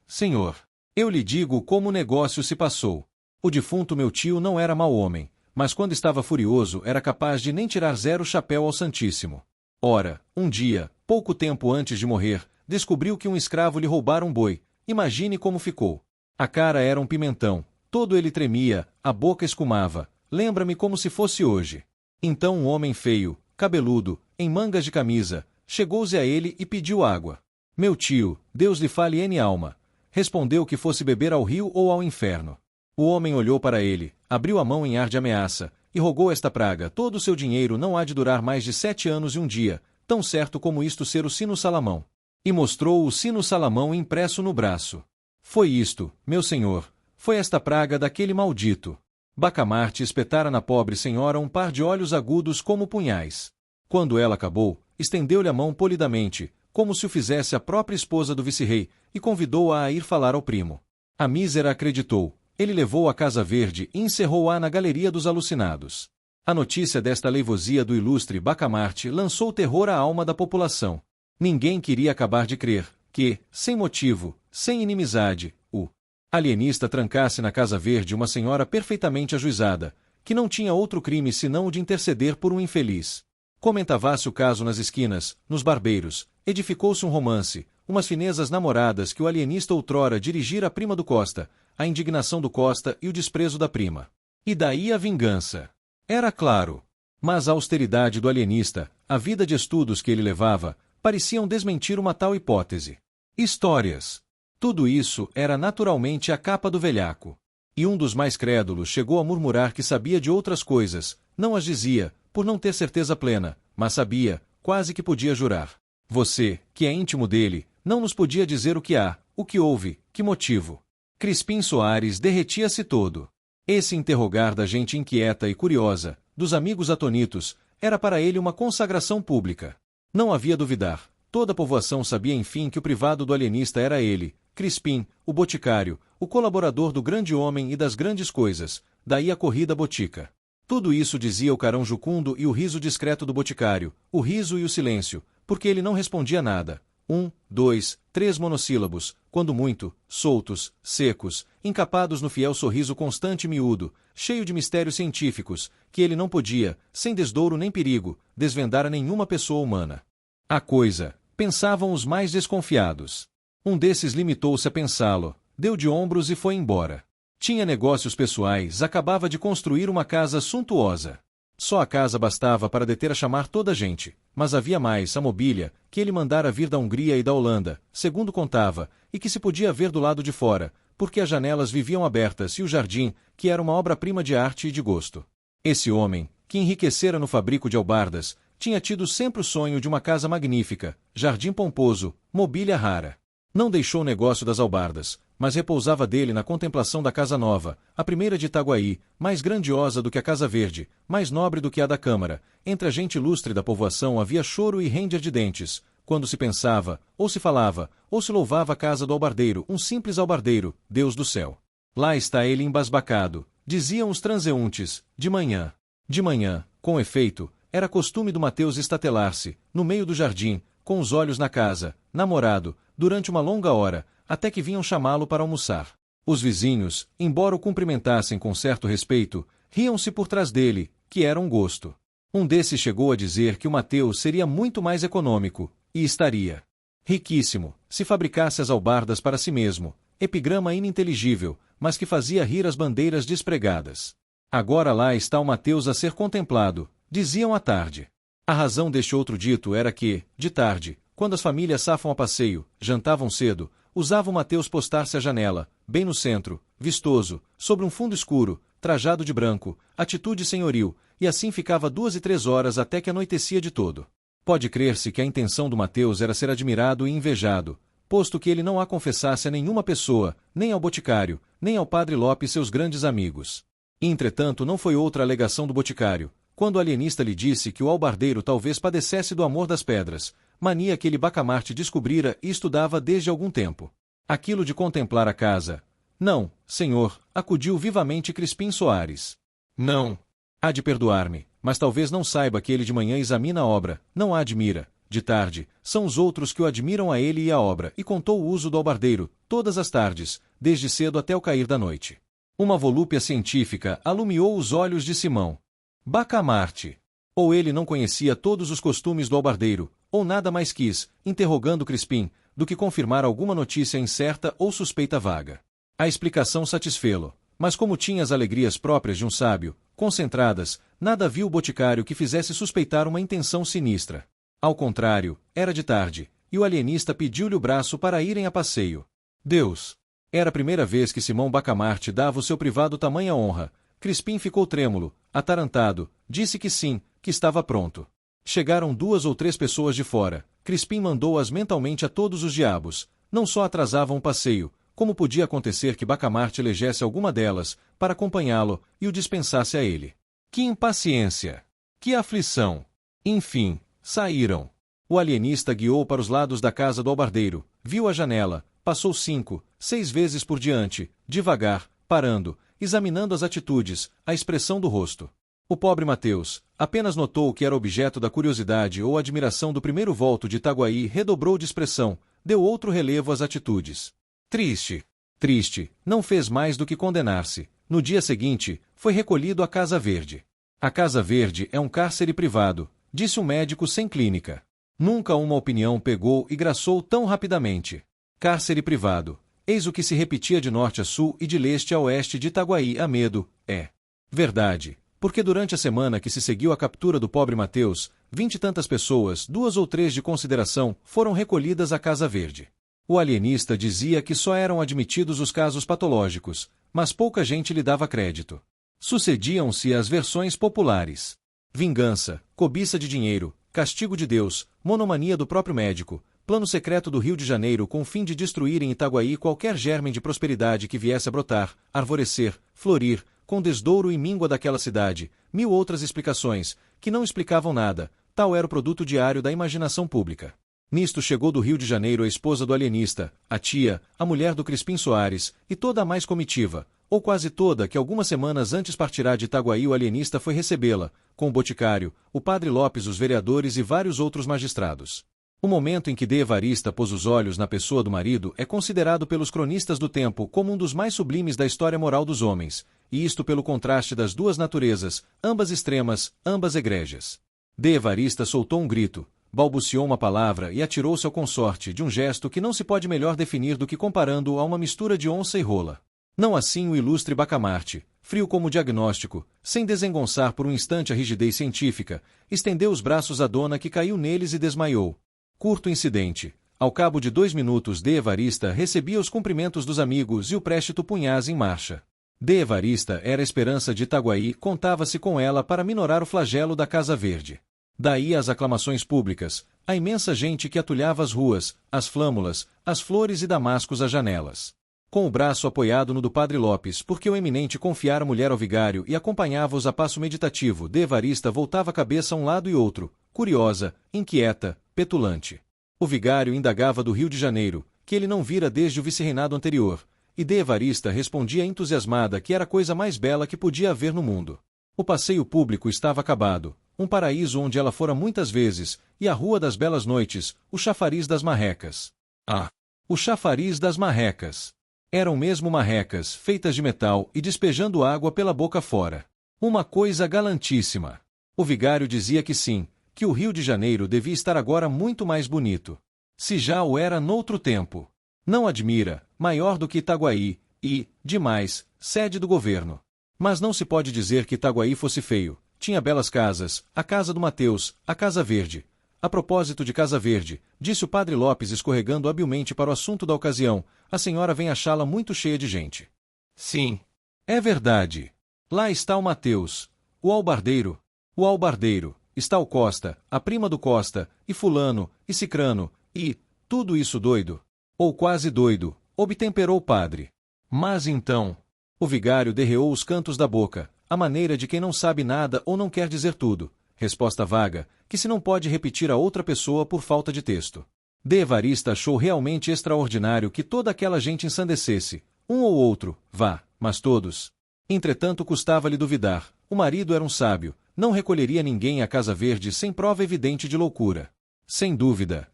senhor. Eu lhe digo como o negócio se passou. O defunto meu tio não era mau homem, mas quando estava furioso era capaz de nem tirar 0 chapéu ao Santíssimo. Ora, um dia, pouco tempo antes de morrer, descobriu que um escravo lhe roubara um boi. Imagine como ficou. A cara era um pimentão, todo ele tremia, a boca escumava. Lembra-me como se fosse hoje. Então um homem feio, cabeludo, em mangas de camisa, chegou-se a ele e pediu água. Meu tio, Deus lhe fale N alma, respondeu que fosse beber ao rio ou ao inferno. O homem olhou para ele, abriu a mão em ar de ameaça, e rogou esta praga: todo o seu dinheiro não há de durar mais de 7 anos e um dia, tão certo como isto ser o sino Salamão. E mostrou o sino Salamão impresso no braço. Foi isto, meu senhor, foi esta praga daquele maldito. Bacamarte espetara na pobre senhora um par de olhos agudos como punhais. Quando ela acabou, estendeu-lhe a mão polidamente, como se o fizesse a própria esposa do vice-rei, e convidou-a a ir falar ao primo. A mísera acreditou. Ele levou-a à Casa Verde e encerrou-a na galeria dos alucinados. A notícia desta leivosia do ilustre Bacamarte lançou terror à alma da população. Ninguém queria acabar de crer que, sem motivo, sem inimizade, o alienista trancasse na Casa Verde uma senhora perfeitamente ajuizada, que não tinha outro crime senão o de interceder por um infeliz. Comentava-se o caso nas esquinas, nos barbeiros, edificou-se um romance, umas finezas namoradas que o alienista outrora dirigira à prima do Costa, a indignação do Costa e o desprezo da prima. E daí a vingança. Era claro. Mas a austeridade do alienista, a vida de estudos que ele levava, pareciam desmentir uma tal hipótese. Histórias. Tudo isso era naturalmente a capa do velhaco. E um dos mais crédulos chegou a murmurar que sabia de outras coisas, não as dizia, por não ter certeza plena, mas sabia, quase que podia jurar. Você, que é íntimo dele, não nos podia dizer o que há, o que houve, que motivo. Crispim Soares derretia-se todo. Esse interrogar da gente inquieta e curiosa, dos amigos atonitos, era para ele uma consagração pública. Não havia duvidar. Toda a povoação sabia enfim que o privado do alienista era ele, Crispim, o boticário, o colaborador do grande homem e das grandes coisas, daí a corrida botica. Tudo isso dizia o carão jucundo e o riso discreto do boticário, o riso e o silêncio, porque ele não respondia nada. 1, 2, 3 monossílabos, quando muito, soltos, secos, encapados no fiel sorriso constante e miúdo, cheio de mistérios científicos, que ele não podia, sem desdouro nem perigo, desvendar a nenhuma pessoa humana. A coisa, pensavam os mais desconfiados. Um desses limitou-se a pensá-lo, deu de ombros e foi embora. Tinha negócios pessoais, acabava de construir uma casa suntuosa. Só a casa bastava para deter a chamar toda a gente, mas havia mais, a mobília, que ele mandara vir da Hungria e da Holanda, segundo contava, e que se podia ver do lado de fora, porque as janelas viviam abertas e o jardim, que era uma obra-prima de arte e de gosto. Esse homem, que enriquecera no fabrico de albardas, tinha tido sempre o sonho de uma casa magnífica, jardim pomposo, mobília rara. Não deixou o negócio das albardas, mas repousava dele na contemplação da casa nova, a primeira de Itaguaí, mais grandiosa do que a Casa Verde, mais nobre do que a da Câmara. Entre a gente ilustre da povoação havia choro e ranger de dentes, quando se pensava, ou se falava, ou se louvava a casa do albardeiro, um simples albardeiro, Deus do céu. Lá está ele embasbacado, diziam os transeuntes, de manhã. De manhã, com efeito, era costume do Mateus estatelar-se, no meio do jardim, com os olhos na casa, namorado, durante uma longa hora, até que vinham chamá-lo para almoçar. Os vizinhos, embora o cumprimentassem com certo respeito, riam-se por trás dele, que era um gosto. Um desses chegou a dizer que o Mateus seria muito mais econômico, e estaria riquíssimo, se fabricasse as albardas para si mesmo, epigrama ininteligível, mas que fazia rir as bandeiras despregadas. Agora lá está o Mateus a ser contemplado, diziam à tarde. A razão deste outro dito era que, de tarde, quando as famílias safam a passeio, jantavam cedo, usava o Mateus postar-se à janela, bem no centro, vistoso, sobre um fundo escuro, trajado de branco, atitude senhoril, e assim ficava 2 e 3 horas até que anoitecia de todo. Pode crer-se que a intenção do Mateus era ser admirado e invejado, posto que ele não a confessasse a nenhuma pessoa, nem ao boticário, nem ao padre Lopes seus grandes amigos. E, entretanto, não foi outra alegação do boticário, quando o alienista lhe disse que o albardeiro talvez padecesse do amor das pedras, mania que ele Bacamarte descobrira e estudava desde algum tempo. Aquilo de contemplar a casa. Não, senhor, acudiu vivamente Crispim Soares. Não. Há de perdoar-me, mas talvez não saiba que ele de manhã examina a obra, não a admira. De tarde, são os outros que o admiram a ele e a obra, e contou o uso do albardeiro, todas as tardes, desde cedo até o cair da noite. Uma volúpia científica alumiou os olhos de Simão. Bacamarte. Ou ele não conhecia todos os costumes do albardeiro, ou nada mais quis, interrogando Crispim, do que confirmar alguma notícia incerta ou suspeita vaga. A explicação satisfê-lo, mas como tinha as alegrias próprias de um sábio, concentradas, nada viu o boticário que fizesse suspeitar uma intenção sinistra. Ao contrário, era de tarde, e o alienista pediu-lhe o braço para irem a passeio. Deus! Era a primeira vez que Simão Bacamarte dava o seu privado tamanha honra. Crispim ficou trêmulo, atarantado, disse que sim, que estava pronto. Chegaram 2 ou 3 pessoas de fora. Crispim mandou-as mentalmente a todos os diabos. Não só atrasavam o passeio, como podia acontecer que Bacamarte elegesse alguma delas, para acompanhá-lo, e o dispensasse a ele. Que impaciência! Que aflição! Enfim, saíram. O alienista guiou para os lados da casa do albardeiro, viu a janela, passou 5, 6 vezes por diante, devagar, parando, examinando as atitudes, a expressão do rosto. O pobre Mateus, apenas notou que era objeto da curiosidade ou admiração do primeiro volto de Itaguaí, redobrou de expressão, deu outro relevo às atitudes. Triste, triste, não fez mais do que condenar-se. No dia seguinte, foi recolhido à Casa Verde. A Casa Verde é um cárcere privado, disse um médico sem clínica. Nunca uma opinião pegou e graçou tão rapidamente. Cárcere privado. Eis o que se repetia de norte a sul e de leste a oeste de Itaguaí a medo, é verdade, porque durante a semana que se seguiu à captura do pobre Mateus, 20 e tantas pessoas, 2 ou 3 de consideração, foram recolhidas à Casa Verde. O alienista dizia que só eram admitidos os casos patológicos, mas pouca gente lhe dava crédito. Sucediam-se as versões populares. Vingança, cobiça de dinheiro, castigo de Deus, monomania do próprio médico, plano secreto do Rio de Janeiro com o fim de destruir em Itaguaí qualquer germe de prosperidade que viesse a brotar, arvorecer, florir, com desdouro e míngua daquela cidade, 1000 outras explicações, que não explicavam nada, tal era o produto diário da imaginação pública. Nisto chegou do Rio de Janeiro a esposa do alienista, a tia, a mulher do Crispim Soares, e toda a mais comitiva, ou quase toda, que algumas semanas antes partirá de Itaguaí o alienista foi recebê-la, com o boticário, o padre Lopes, os vereadores e vários outros magistrados. O momento em que de Evarista pôs os olhos na pessoa do marido é considerado pelos cronistas do tempo como um dos mais sublimes da história moral dos homens, e isto pelo contraste das duas naturezas, ambas extremas, ambas egrégias. De Evarista soltou um grito, balbuciou uma palavra e atirou-se ao consorte de um gesto que não se pode melhor definir do que comparando-o a uma mistura de onça e rola. Não assim o ilustre Bacamarte, frio como diagnóstico, sem desengonçar por um instante a rigidez científica, estendeu os braços à dona que caiu neles e desmaiou. Curto incidente. Ao cabo de 2 minutos de Evarista recebia os cumprimentos dos amigos e o préstito punhás em marcha. De Evarista era a esperança de Itaguaí, contava-se com ela para minorar o flagelo da Casa Verde. Daí as aclamações públicas, a imensa gente que atulhava as ruas, as flâmulas, as flores e damascos às janelas. Com o braço apoiado no do padre Lopes, porque o eminente confiara a mulher ao vigário e acompanhava-os a passo meditativo, de Evarista voltava a cabeça a um lado e outro, curiosa, inquieta, petulante. O vigário indagava do Rio de Janeiro, que ele não vira desde o vice-reinado anterior, e de Evarista respondia entusiasmada que era a coisa mais bela que podia haver no mundo. O passeio público estava acabado, um paraíso onde ela fora muitas vezes, e a Rua das Belas Noites, o chafariz das marrecas. Ah! O chafariz das marrecas! Eram mesmo marrecas, feitas de metal e despejando água pela boca fora. Uma coisa galantíssima. O vigário dizia que sim, que o Rio de Janeiro devia estar agora muito mais bonito. Se já o era noutro tempo. Não admira, maior do que Itaguaí, e, demais, sede do governo. Mas não se pode dizer que Itaguaí fosse feio. Tinha belas casas, a casa do Mateus, a Casa Verde. A propósito de Casa Verde, disse o padre Lopes escorregando habilmente para o assunto da ocasião, a senhora vem achá-la muito cheia de gente. Sim. É verdade. Lá está o Mateus, o albardeiro, está o Costa, a prima do Costa, e fulano, e cicrano, e, tudo isso doido, ou quase doido, obtemperou o padre. Mas então, o vigário derreou os cantos da boca, à maneira de quem não sabe nada ou não quer dizer tudo, resposta vaga, que se não pode repetir a outra pessoa por falta de texto. De Evarista achou realmente extraordinário que toda aquela gente ensandecesse, um ou outro, vá, mas todos. Entretanto custava-lhe duvidar, o marido era um sábio, não recolheria ninguém à Casa Verde sem prova evidente de loucura. Sem dúvida,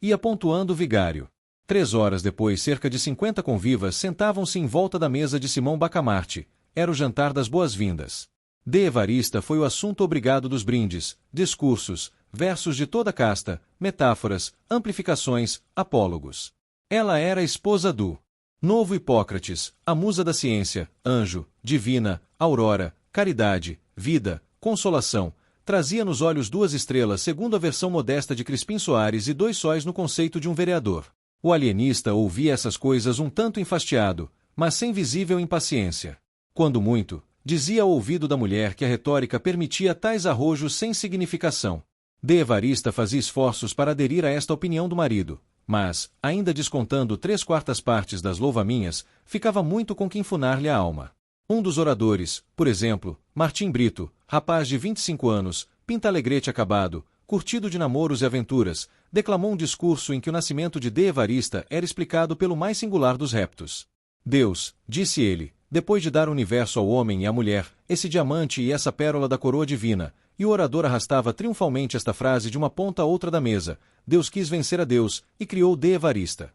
ia pontuando o vigário. 3 horas depois cerca de 50 convivas sentavam-se em volta da mesa de Simão Bacamarte, era o jantar das boas-vindas. De Evarista foi o assunto obrigado dos brindes, discursos, versos de toda casta, metáforas, amplificações, apólogos. Ela era a esposa do novo Hipócrates, a musa da ciência, anjo, divina, aurora, caridade, vida, consolação, trazia nos olhos 2 estrelas segundo a versão modesta de Crispim Soares e 2 sóis no conceito de um vereador. O alienista ouvia essas coisas um tanto enfastiado, mas sem visível impaciência. Quando muito, dizia ao ouvido da mulher que a retórica permitia tais arrojos sem significação. D. Evarista fazia esforços para aderir a esta opinião do marido, mas, ainda descontando 3/4 partes das louvaminhas, ficava muito com que enfunar-lhe a alma. Um dos oradores, por exemplo, Martim Brito, rapaz de 25 anos, pintalegrete acabado, curtido de namoros e aventuras, declamou um discurso em que o nascimento de D. Evarista era explicado pelo mais singular dos reptos. Deus, disse ele, depois de dar o universo ao homem e à mulher, esse diamante e essa pérola da coroa divina, e o orador arrastava triunfalmente esta frase de uma ponta a outra da mesa, Deus quis vencer a Deus, e criou D. Evarista.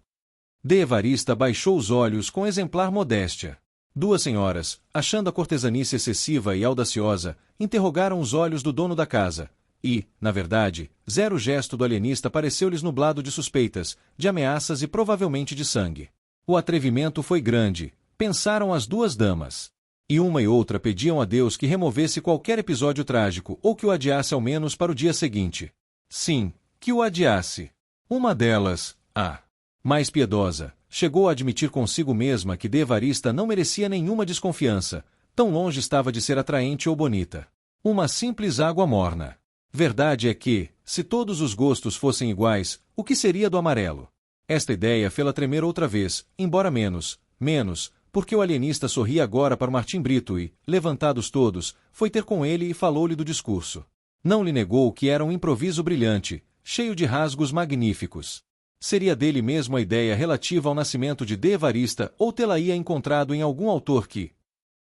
D. Evarista baixou os olhos com exemplar modéstia. Duas senhoras, achando a cortesanice excessiva e audaciosa, interrogaram os olhos do dono da casa, e, na verdade, zero gesto do alienista pareceu-lhes nublado de suspeitas, de ameaças e provavelmente de sangue. O atrevimento foi grande, pensaram as duas damas. E uma e outra pediam a Deus que removesse qualquer episódio trágico ou que o adiasse ao menos para o dia seguinte. Sim, que o adiasse. Uma delas, a mais piedosa, chegou a admitir consigo mesma que D. Evarista não merecia nenhuma desconfiança, tão longe estava de ser atraente ou bonita. Uma simples água morna. Verdade é que, se todos os gostos fossem iguais, o que seria do amarelo? Esta ideia fê-la tremer outra vez, embora menos, porque o alienista sorria agora para Martim Brito e, levantados todos, foi ter com ele e falou-lhe do discurso. Não lhe negou que era um improviso brilhante, cheio de rasgos magníficos. Seria dele mesmo a ideia relativa ao nascimento de D. Evarista ou tê-la-ia encontrado em algum autor que...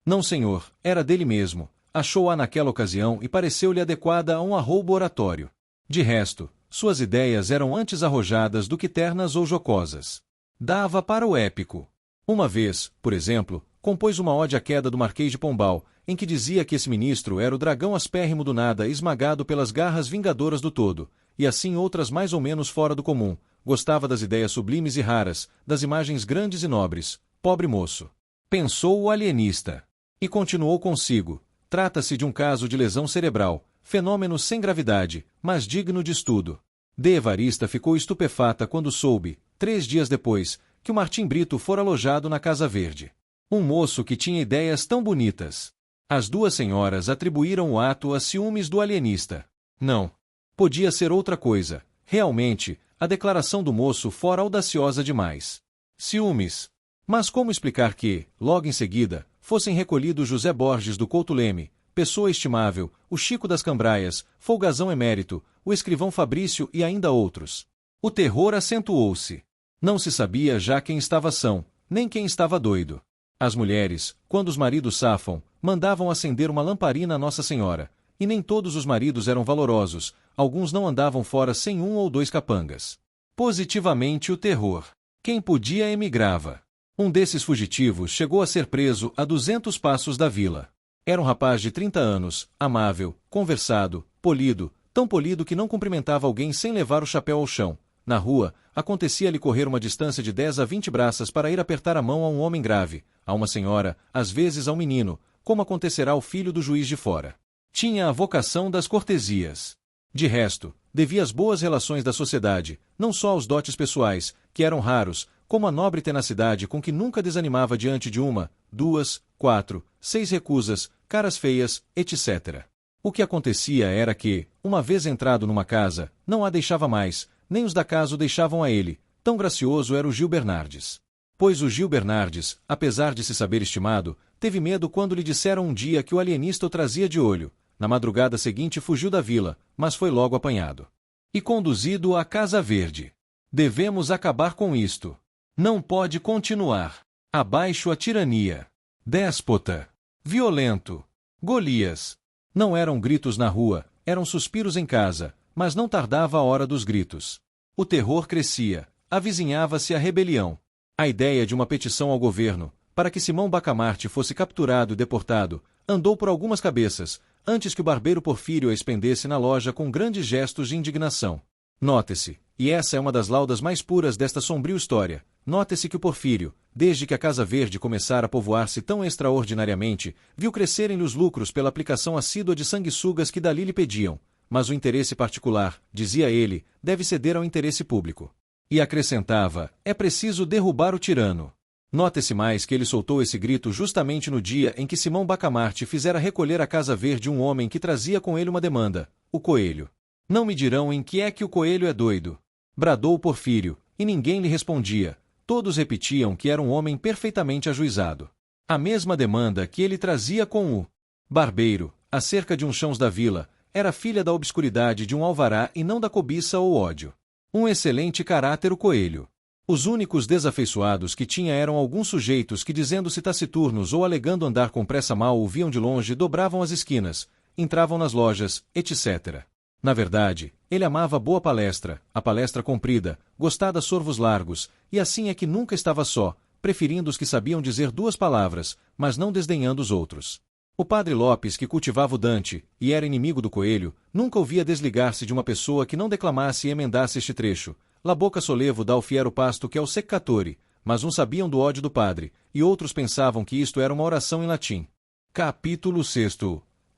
Não, senhor, era dele mesmo, achou-a naquela ocasião e pareceu-lhe adequada a um arroubo oratório. De resto, suas ideias eram antes arrojadas do que ternas ou jocosas. Dava para o épico. Uma vez, por exemplo, compôs uma ode à queda do Marquês de Pombal, em que dizia que esse ministro era o dragão aspérrimo do nada esmagado pelas garras vingadoras do todo, e assim outras mais ou menos fora do comum, gostava das ideias sublimes e raras, das imagens grandes e nobres, pobre moço. Pensou o alienista. E continuou consigo, trata-se de um caso de lesão cerebral, fenômeno sem gravidade, mas digno de estudo. D. Evarista ficou estupefata quando soube, 3 dias depois, que o Martim Brito fora alojado na Casa Verde. Um moço que tinha ideias tão bonitas. As duas senhoras atribuíram o ato a ciúmes do alienista. Não. Podia ser outra coisa. Realmente, a declaração do moço fora audaciosa demais. Ciúmes. Mas como explicar que, logo em seguida, fossem recolhidos José Borges do Couto Leme, pessoa estimável, o Chico das Cambraias, folgazão emérito, o escrivão Fabrício e ainda outros? O terror acentuou-se. Não se sabia já quem estava são, nem quem estava doido. As mulheres, quando os maridos safam, mandavam acender uma lamparina a Nossa Senhora, e nem todos os maridos eram valorosos, alguns não andavam fora sem 1 ou 2 capangas. Positivamente o terror. Quem podia emigrava. Um desses fugitivos chegou a ser preso a 200 passos da vila. Era um rapaz de 30 anos, amável, conversado, polido, tão polido que não cumprimentava alguém sem levar o chapéu ao chão. Na rua, acontecia-lhe correr uma distância de 10 a 20 braças para ir apertar a mão a um homem grave, a uma senhora, às vezes a um menino, como acontecerá ao filho do juiz de fora. Tinha a vocação das cortesias. De resto, devia as boas relações da sociedade, não só aos dotes pessoais, que eram raros, como a nobre tenacidade com que nunca desanimava diante de 1, 2, 4, 6 recusas, caras feias, etc. O que acontecia era que, uma vez entrado numa casa, não a deixava mais, nem os da casa o deixavam a ele, tão gracioso era o Gil Bernardes. Pois o Gil Bernardes, apesar de se saber estimado, teve medo quando lhe disseram um dia que o alienista o trazia de olho. Na madrugada seguinte fugiu da vila, mas foi logo apanhado. E conduzido à Casa Verde. Devemos acabar com isto. Não pode continuar. Abaixo a tirania. Déspota. Violento. Golias. Não eram gritos na rua, eram suspiros em casa, mas não tardava a hora dos gritos. O terror crescia, avizinhava-se a rebelião. A ideia de uma petição ao governo, para que Simão Bacamarte fosse capturado e deportado, andou por algumas cabeças, antes que o barbeiro Porfírio a expendesse na loja com grandes gestos de indignação. Note-se, e essa é uma das laudas mais puras desta sombria história, note-se que o Porfírio, desde que a Casa Verde começara a povoar-se tão extraordinariamente, viu crescerem-lhe os lucros pela aplicação assídua de sanguessugas que dali lhe pediam, mas o interesse particular, dizia ele, deve ceder ao interesse público. E acrescentava: é preciso derrubar o tirano. Note-se mais que ele soltou esse grito justamente no dia em que Simão Bacamarte fizera recolher à Casa Verde um homem que trazia com ele uma demanda, o Coelho. Não me dirão em que é que o Coelho é doido. Bradou Porfírio, e ninguém lhe respondia. Todos repetiam que era um homem perfeitamente ajuizado. A mesma demanda que ele trazia com o barbeiro, acerca de uns chãos da vila, era filha da obscuridade de um alvará e não da cobiça ou ódio. Um excelente caráter o Coelho. Os únicos desafeiçoados que tinha eram alguns sujeitos que, dizendo-se taciturnos ou alegando andar com pressa mal, o viam de longe, dobravam as esquinas, entravam nas lojas, etc. Na verdade, ele amava boa palestra, a palestra comprida, gostava sorvos largos, e assim é que nunca estava só, preferindo os que sabiam dizer duas palavras, mas não desdenhando os outros. O padre Lopes, que cultivava o Dante, e era inimigo do Coelho, nunca ouvia desligar-se de uma pessoa que não declamasse e emendasse este trecho: La boca solevo dá o fiero pasto que é o seccatori, mas uns sabiam do ódio do padre, e outros pensavam que isto era uma oração em latim. Capítulo 6.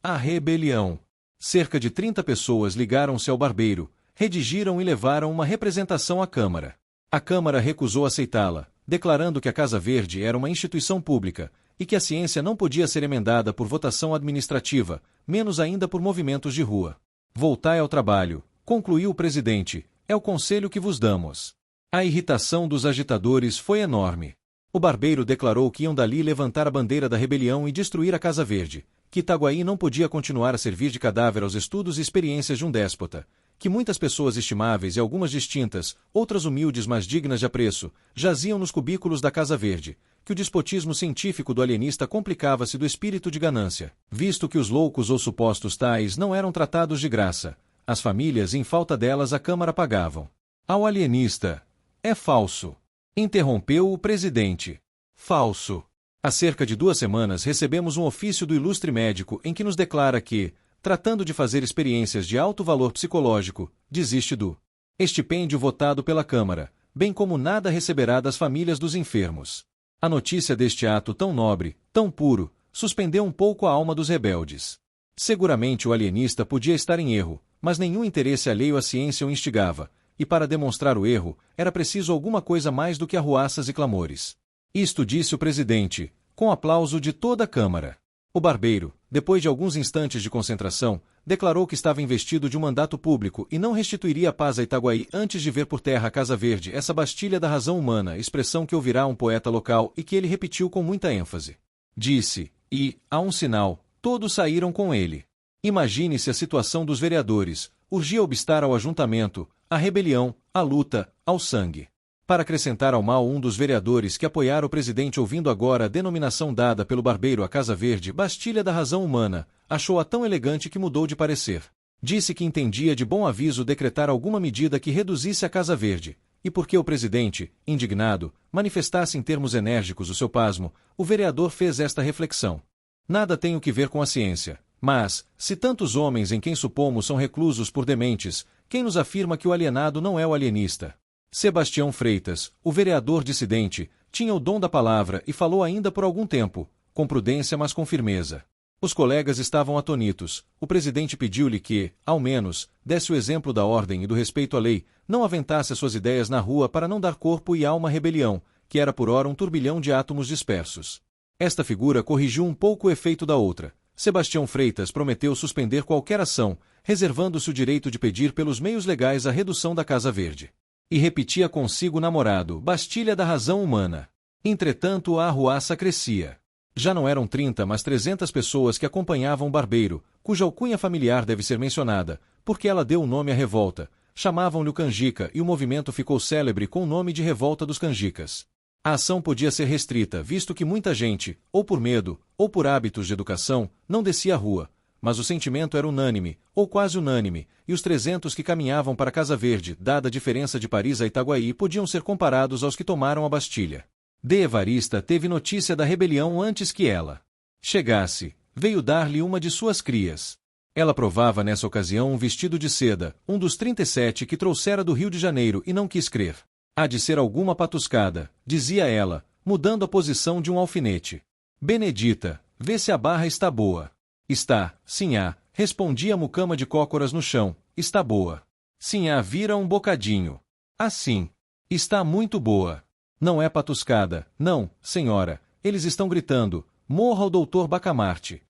A rebelião. Cerca de 30 pessoas ligaram-se ao barbeiro, redigiram e levaram uma representação à Câmara. A Câmara recusou aceitá-la, declarando que a Casa Verde era uma instituição pública, e que a ciência não podia ser emendada por votação administrativa, menos ainda por movimentos de rua. Voltai ao trabalho, concluiu o presidente, é o conselho que vos damos. A irritação dos agitadores foi enorme. O barbeiro declarou que iam dali levantar a bandeira da rebelião e destruir a Casa Verde, que Itaguaí não podia continuar a servir de cadáver aos estudos e experiências de um déspota, que muitas pessoas estimáveis e algumas distintas, outras humildes mas dignas de apreço, jaziam nos cubículos da Casa Verde, que o despotismo científico do alienista complicava-se do espírito de ganância, visto que os loucos ou supostos tais não eram tratados de graça. As famílias, em falta delas, a Câmara pagavam. Ao alienista: é falso. Interrompeu o presidente. Falso. Há cerca de 2 semanas recebemos um ofício do ilustre médico em que nos declara que, tratando de fazer experiências de alto valor psicológico, desiste do estipêndio votado pela Câmara, bem como nada receberá das famílias dos enfermos. A notícia deste ato tão nobre, tão puro, suspendeu um pouco a alma dos rebeldes. Seguramente o alienista podia estar em erro, mas nenhum interesse alheio à ciência o instigava, e para demonstrar o erro, era preciso alguma coisa mais do que arruaças e clamores. Isto disse o presidente, com aplauso de toda a Câmara. O barbeiro, depois de alguns instantes de concentração, declarou que estava investido de um mandato público e não restituiria a paz a Itaguaí antes de ver por terra a Casa Verde, essa bastilha da razão humana, expressão que ouvirá um poeta local e que ele repetiu com muita ênfase. Disse, e, a um sinal, todos saíram com ele. Imagine-se a situação dos vereadores, urgia obstar ao ajuntamento, à rebelião, à luta, ao sangue. Para acrescentar ao mal, um dos vereadores que apoiara o presidente, ouvindo agora a denominação dada pelo barbeiro à Casa Verde, Bastilha da Razão Humana, achou-a tão elegante que mudou de parecer. Disse que entendia de bom aviso decretar alguma medida que reduzisse a Casa Verde, e porque o presidente, indignado, manifestasse em termos enérgicos o seu pasmo, o vereador fez esta reflexão. Nada tem o que ver com a ciência, mas, se tantos homens em quem supomos são reclusos por dementes, quem nos afirma que o alienado não é o alienista? Sebastião Freitas, o vereador dissidente, tinha o dom da palavra e falou ainda por algum tempo, com prudência mas com firmeza. Os colegas estavam atonitos. O presidente pediu-lhe que, ao menos, desse o exemplo da ordem e do respeito à lei, não aventasse as suas ideias na rua para não dar corpo e alma à rebelião, que era por ora um turbilhão de átomos dispersos. Esta figura corrigiu um pouco o efeito da outra. Sebastião Freitas prometeu suspender qualquer ação, reservando-se o direito de pedir pelos meios legais a redução da Casa Verde. E repetia consigo namorado, Bastilha da Razão Humana. Entretanto a arruaça crescia. Já não eram 30, mas 300 pessoas que acompanhavam o barbeiro, cuja alcunha familiar deve ser mencionada, porque ela deu o nome à revolta. Chamavam-lhe o Canjica e o movimento ficou célebre com o nome de Revolta dos Canjicas. A ação podia ser restrita, visto que muita gente, ou por medo, ou por hábitos de educação, não descia à rua. Mas o sentimento era unânime, ou quase unânime, e os 300 que caminhavam para Casa Verde, dada a diferença de Paris a Itaguaí, podiam ser comparados aos que tomaram a Bastilha. De Evarista teve notícia da rebelião antes que ela chegasse. Veio dar-lhe uma de suas crias. Ela provava nessa ocasião um vestido de seda, um dos 37 que trouxera do Rio de Janeiro, e não quis crer. Há de ser alguma patuscada, dizia ela, mudando a posição de um alfinete. Benedita, vê se a barra está boa. Está, sinhá, respondia a mucama de cócoras no chão, está boa. Sinhá vira um bocadinho. Assim. Está muito boa. Não é patuscada, não, senhora. Eles estão gritando: morra o doutor Bacamarte.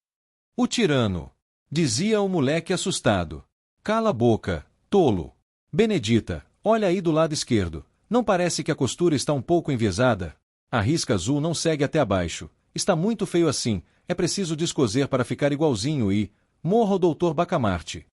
O tirano! Dizia o moleque assustado. Cala a boca, tolo. Benedita, olha aí do lado esquerdo. Não parece que a costura está um pouco enviesada? A risca azul não segue até abaixo. Está muito feio assim. É preciso descoser para ficar igualzinho e... morra o doutor Bacamarte.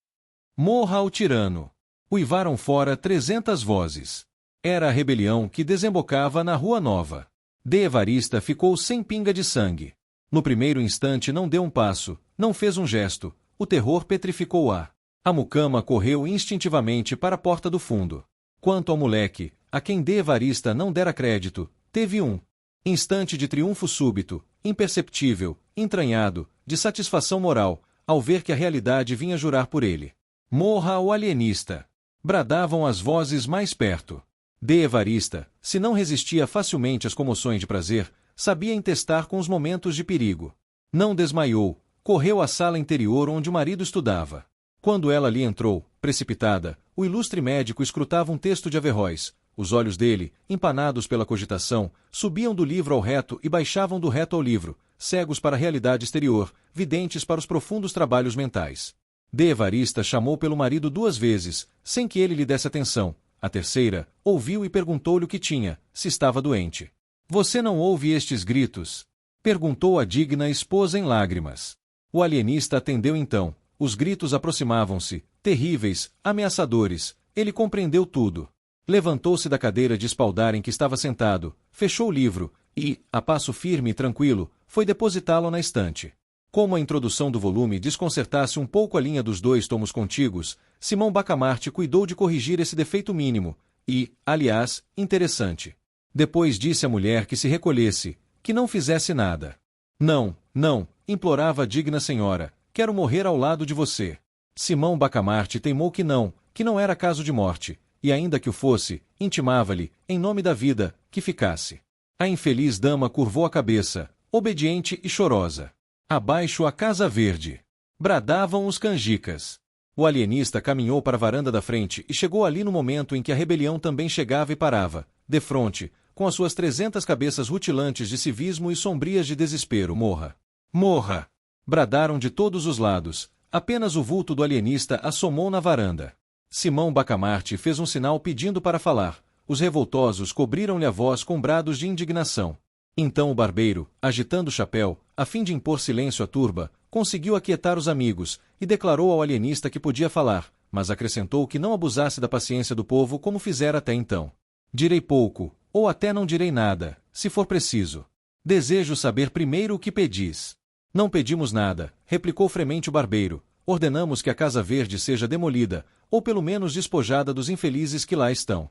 Morra o tirano. Uivaram fora 300 vozes. Era a rebelião que desembocava na Rua Nova. De Evarista ficou sem pinga de sangue. No primeiro instante não deu um passo, não fez um gesto. O terror petrificou-a. A mucama correu instintivamente para a porta do fundo. Quanto ao moleque, a quem De Evarista não dera crédito, teve um instante de triunfo súbito, imperceptível, entranhado, de satisfação moral, ao ver que a realidade vinha jurar por ele. Morra o alienista! Bradavam as vozes mais perto. De Evarista, se não resistia facilmente às comoções de prazer, sabia entestar com os momentos de perigo. Não desmaiou, correu à sala interior onde o marido estudava. Quando ela ali entrou, precipitada, o ilustre médico escrutava um texto de Averroes. Os olhos dele, empanados pela cogitação, subiam do livro ao reto e baixavam do reto ao livro, cegos para a realidade exterior, videntes para os profundos trabalhos mentais. De Evarista chamou pelo marido 2 vezes, sem que ele lhe desse atenção. A terceira, ouviu e perguntou-lhe o que tinha, se estava doente. Você não ouve estes gritos? Perguntou a digna esposa em lágrimas. O alienista atendeu então. Os gritos aproximavam-se, terríveis, ameaçadores. Ele compreendeu tudo. Levantou-se da cadeira de espaldar em que estava sentado, fechou o livro e, a passo firme e tranquilo, foi depositá-lo na estante. Como a introdução do volume desconcertasse um pouco a linha dos 2 tomos contíguos, Simão Bacamarte cuidou de corrigir esse defeito mínimo e, aliás, interessante. Depois disse à mulher que se recolhesse, que não fizesse nada. Não, não, implorava a digna senhora, quero morrer ao lado de você. Simão Bacamarte teimou que não era caso de morte, e ainda que o fosse, intimava-lhe, em nome da vida, que ficasse. A infeliz dama curvou a cabeça, obediente e chorosa. Abaixo a Casa Verde! Bradavam os canjicas. O alienista caminhou para a varanda da frente e chegou ali no momento em que a rebelião também chegava e parava, defronte, com as suas 300 cabeças rutilantes de civismo e sombrias de desespero. Morra! Morra! Bradaram de todos os lados. Apenas o vulto do alienista assomou na varanda. Simão Bacamarte fez um sinal pedindo para falar. Os revoltosos cobriram-lhe a voz com brados de indignação. Então o barbeiro, agitando o chapéu, a fim de impor silêncio à turba, conseguiu aquietar os amigos e declarou ao alienista que podia falar, mas acrescentou que não abusasse da paciência do povo como fizera até então. Direi pouco, ou até não direi nada, se for preciso. Desejo saber primeiro o que pedis. Não pedimos nada, replicou fremente o barbeiro. Ordenamos que a Casa Verde seja demolida, ou pelo menos despojada dos infelizes que lá estão.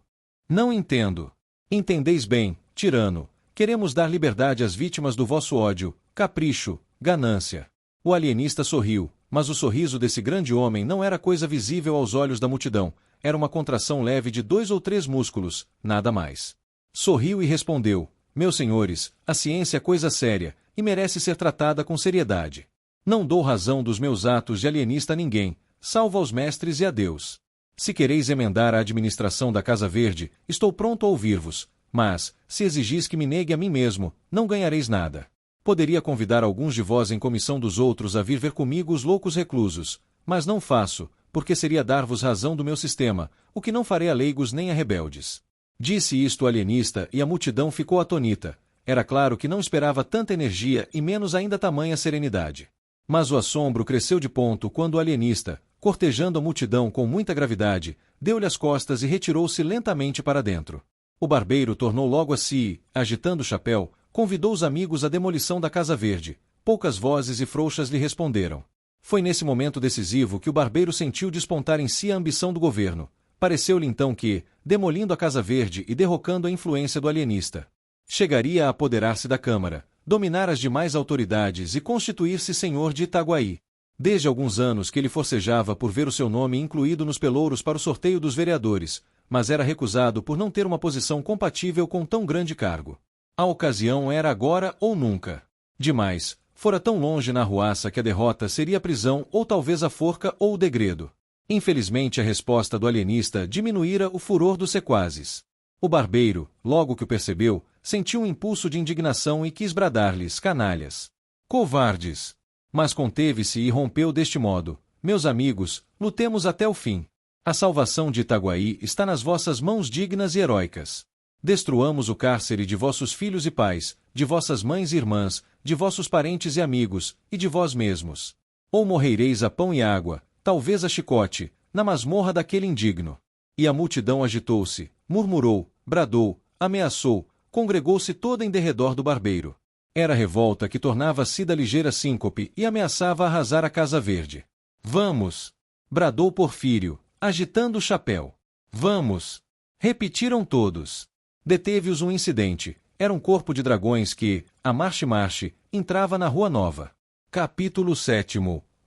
Não entendo. Entendeis bem, tirano. Queremos dar liberdade às vítimas do vosso ódio, capricho, ganância. O alienista sorriu, mas o sorriso desse grande homem não era coisa visível aos olhos da multidão, era uma contração leve de 2 ou 3 músculos, nada mais. Sorriu e respondeu: meus senhores, a ciência é coisa séria, e merece ser tratada com seriedade. Não dou razão dos meus atos de alienista a ninguém, salvo aos mestres e a Deus. Se quereis emendar a administração da Casa Verde, estou pronto a ouvir-vos, mas, se exigis que me negue a mim mesmo, não ganhareis nada. Poderia convidar alguns de vós em comissão dos outros a vir ver comigo os loucos reclusos, mas não faço, porque seria dar-vos razão do meu sistema, o que não farei a leigos nem a rebeldes. Disse isto o alienista e a multidão ficou atônita. Era claro que não esperava tanta energia e menos ainda tamanha serenidade. Mas o assombro cresceu de ponto quando o alienista, cortejando a multidão com muita gravidade, deu-lhe as costas e retirou-se lentamente para dentro. O barbeiro tornou logo a si, agitando o chapéu, convidou os amigos à demolição da Casa Verde. Poucas vozes e frouxas lhe responderam. Foi nesse momento decisivo que o barbeiro sentiu despontar em si a ambição do governo. Pareceu-lhe então que, demolindo a Casa Verde e derrocando a influência do alienista, chegaria a apoderar-se da Câmara, dominar as demais autoridades e constituir-se senhor de Itaguaí. Desde alguns anos que ele forcejava por ver o seu nome incluído nos pelouros para o sorteio dos vereadores, mas era recusado por não ter uma posição compatível com tão grande cargo. A ocasião era agora ou nunca. Demais, fora tão longe na arruaça que a derrota seria a prisão ou talvez a forca ou o degredo. Infelizmente a resposta do alienista diminuíra o furor dos sequazes. O barbeiro, logo que o percebeu, sentiu um impulso de indignação e quis bradar-lhes: canalhas! Covardes! Mas conteve-se e rompeu deste modo: meus amigos, lutemos até o fim. A salvação de Itaguaí está nas vossas mãos dignas e heróicas. Destruamos o cárcere de vossos filhos e pais, de vossas mães e irmãs, de vossos parentes e amigos, e de vós mesmos. Ou morrereis a pão e água, talvez a chicote, na masmorra daquele indigno. E a multidão agitou-se, murmurou, bradou, ameaçou, congregou-se toda em derredor do barbeiro. Era a revolta que tornava-se da ligeira síncope e ameaçava arrasar a Casa Verde. Vamos! Bradou Porfírio, agitando o chapéu. Vamos! Repetiram todos. Deteve-os um incidente. Era um corpo de dragões que, a marche-marche, entrava na Rua Nova. Capítulo 7.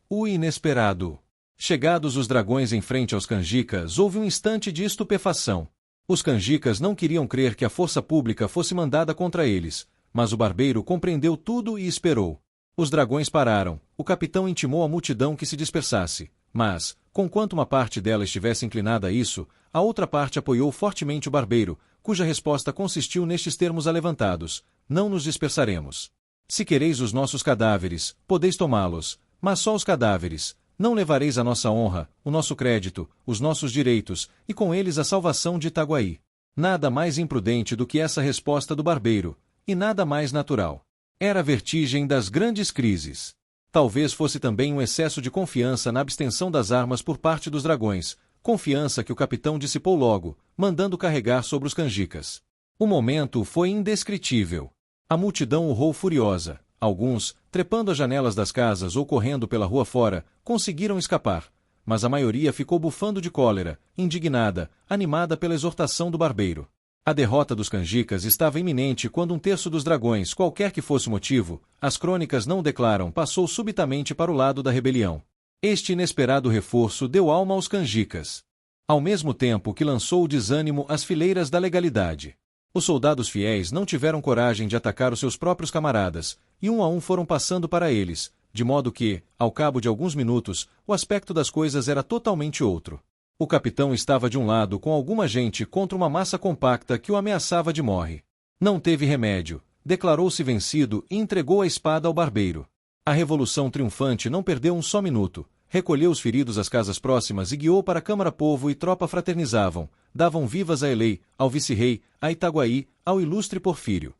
O inesperado. Chegados os dragões em frente aos canjicas, houve um instante de estupefação. Os canjicas não queriam crer que a força pública fosse mandada contra eles, mas o barbeiro compreendeu tudo e esperou. Os dragões pararam, o capitão intimou à multidão que se dispersasse, mas, conquanto uma parte dela estivesse inclinada a isso, a outra parte apoiou fortemente o barbeiro, cuja resposta consistiu nestes termos alevantados: não nos dispersaremos. Se quereis os nossos cadáveres, podeis tomá-los, mas só os cadáveres. Não levareis a nossa honra, o nosso crédito, os nossos direitos, e com eles a salvação de Itaguaí. Nada mais imprudente do que essa resposta do barbeiro, e nada mais natural. Era a vertigem das grandes crises. Talvez fosse também um excesso de confiança na abstenção das armas por parte dos dragões, confiança que o capitão dissipou logo, mandando carregar sobre os canjicas. O momento foi indescritível. A multidão urrou furiosa. Alguns, trepando as janelas das casas ou correndo pela rua fora, conseguiram escapar, mas a maioria ficou bufando de cólera, indignada, animada pela exortação do barbeiro. A derrota dos canjicas estava iminente quando um terço dos dragões, qualquer que fosse o motivo, as crônicas não o declaram, passou subitamente para o lado da rebelião. Este inesperado reforço deu alma aos canjicas, ao mesmo tempo que lançou o desânimo às fileiras da legalidade. Os soldados fiéis não tiveram coragem de atacar os seus próprios camaradas, e um a um foram passando para eles, de modo que, ao cabo de alguns minutos, o aspecto das coisas era totalmente outro. O capitão estava de um lado com alguma gente contra uma massa compacta que o ameaçava de morte. Não teve remédio, declarou-se vencido e entregou a espada ao barbeiro. A revolução triunfante não perdeu um só minuto, recolheu os feridos às casas próximas e guiou para a Câmara. Povo e tropa fraternizavam, davam vivas a Elei, ao vice-rei, a Itaguaí, ao ilustre Porfírio.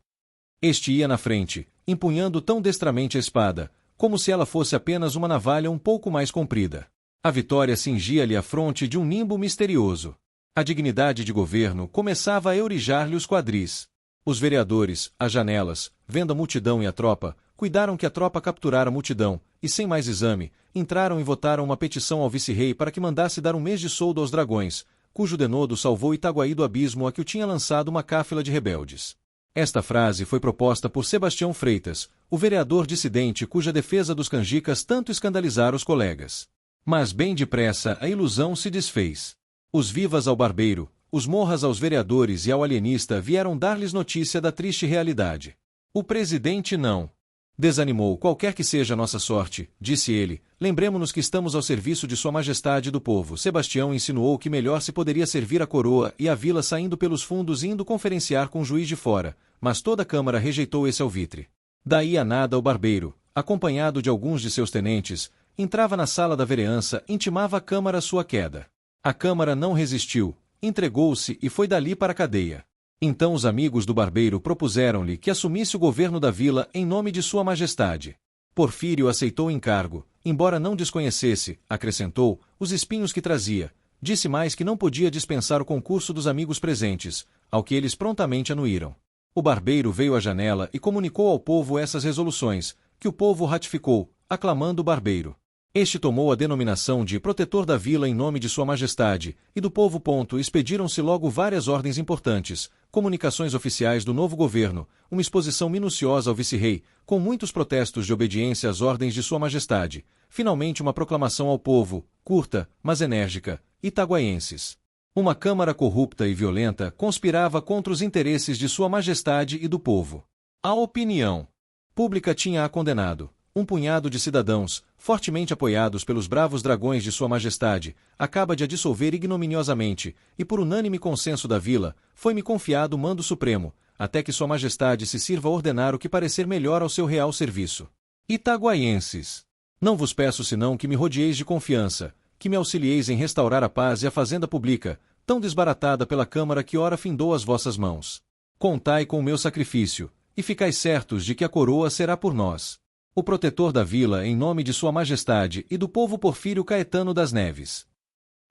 Este ia na frente, empunhando tão destramente a espada, como se ela fosse apenas uma navalha um pouco mais comprida. A vitória cingia-lhe a fronte de um nimbo misterioso. A dignidade de governo começava a eurijar-lhe os quadris. Os vereadores, às janelas, vendo a multidão e a tropa, cuidaram que a tropa capturara a multidão, e sem mais exame, entraram e votaram uma petição ao vice-rei para que mandasse dar um mês de soldo aos dragões, cujo denodo salvou Itaguaí do abismo a que o tinha lançado uma cáfila de rebeldes. Esta frase foi proposta por Sebastião Freitas, o vereador dissidente cuja defesa dos canjicas tanto escandalizara os colegas. Mas bem depressa a ilusão se desfez. Os vivas ao barbeiro, os morras aos vereadores e ao alienista vieram dar-lhes notícia da triste realidade. O presidente não desanimou. Qualquer que seja a nossa sorte, disse ele, lembremo-nos que estamos ao serviço de Sua Majestade e do povo. Sebastião insinuou que melhor se poderia servir a coroa e a vila saindo pelos fundos e indo conferenciar com o juiz de fora, mas toda a Câmara rejeitou esse alvitre. Daí a nada o barbeiro, acompanhado de alguns de seus tenentes, entrava na sala da vereança, intimava à Câmara sua queda. A Câmara não resistiu, entregou-se e foi dali para a cadeia. Então os amigos do barbeiro propuseram-lhe que assumisse o governo da vila em nome de Sua Majestade. Porfírio aceitou o encargo, embora não desconhecesse, acrescentou, os espinhos que trazia. Disse mais que não podia dispensar o concurso dos amigos presentes, ao que eles prontamente anuíram. O barbeiro veio à janela e comunicou ao povo essas resoluções, que o povo ratificou, aclamando o barbeiro. Este tomou a denominação de protetor da vila em nome de Sua Majestade, e do povo. Expediram-se logo várias ordens importantes, comunicações oficiais do novo governo, uma exposição minuciosa ao vice-rei, com muitos protestos de obediência às ordens de Sua Majestade, finalmente uma proclamação ao povo, curta, mas enérgica: itaguaienses. Uma Câmara corrupta e violenta conspirava contra os interesses de Sua Majestade e do povo. A opinião pública tinha-a condenado. um punhado de cidadãos, fortemente apoiados pelos bravos dragões de Sua Majestade, acaba de a dissolver ignominiosamente, e por unânime consenso da vila, foi-me confiado o mando supremo, até que Sua Majestade se sirva ordenar o que parecer melhor ao seu real serviço. Itaguaienses! Não vos peço senão que me rodeeis de confiança, que me auxilieis em restaurar a paz e a fazenda pública, tão desbaratada pela Câmara que ora findou as vossas mãos. Contai com o meu sacrifício, e ficais certos de que a coroa será por nós. O protetor da vila em nome de Sua Majestade e do povo Porfírio Caetano das Neves.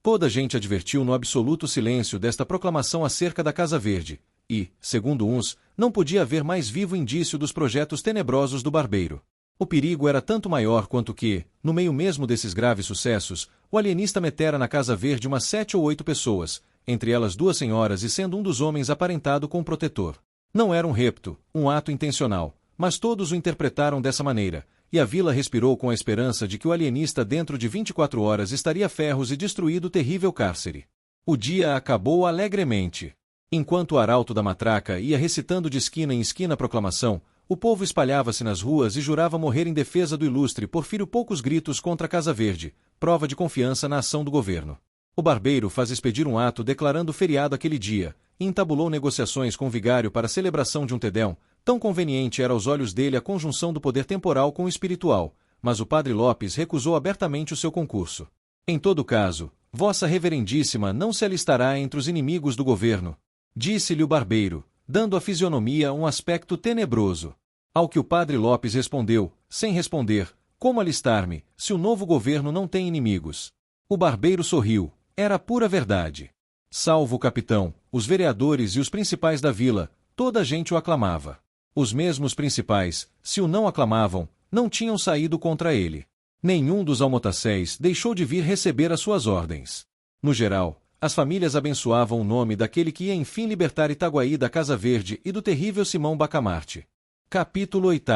Toda a gente advertiu no absoluto silêncio desta proclamação acerca da Casa Verde, e, segundo uns, não podia haver mais vivo indício dos projetos tenebrosos do barbeiro. O perigo era tanto maior quanto que, no meio mesmo desses graves sucessos, o alienista metera na Casa Verde umas 7 ou 8 pessoas, entre elas 2 senhoras e sendo um dos homens aparentado com o protetor. Não era um repto, um ato intencional, mas todos o interpretaram dessa maneira, e a vila respirou com a esperança de que o alienista dentro de 24 horas estaria a ferros e destruído o terrível cárcere. O dia acabou alegremente. Enquanto o arauto da matraca ia recitando de esquina em esquina a proclamação, o povo espalhava-se nas ruas e jurava morrer em defesa do ilustre Porfírio. Poucos gritos contra a Casa Verde, prova de confiança na ação do governo. O barbeiro faz expedir um ato declarando feriado aquele dia, e entabulou negociações com o vigário para a celebração de um Te-Deum. Tão conveniente era aos olhos dele a conjunção do poder temporal com o espiritual, mas o padre Lopes recusou abertamente o seu concurso. Em todo caso, Vossa Reverendíssima não se alistará entre os inimigos do governo, disse-lhe o barbeiro, dando à fisionomia um aspecto tenebroso. Ao que o padre Lopes respondeu, sem responder, como alistar-me, se o novo governo não tem inimigos? O barbeiro sorriu, era pura verdade. Salvo o capitão, os vereadores e os principais da vila, toda a gente o aclamava. Os mesmos principais, se o não aclamavam, não tinham saído contra ele. Nenhum dos almotacéis deixou de vir receber as suas ordens. No geral, as famílias abençoavam o nome daquele que ia enfim libertar Itaguaí da Casa Verde e do terrível Simão Bacamarte. Capítulo 8.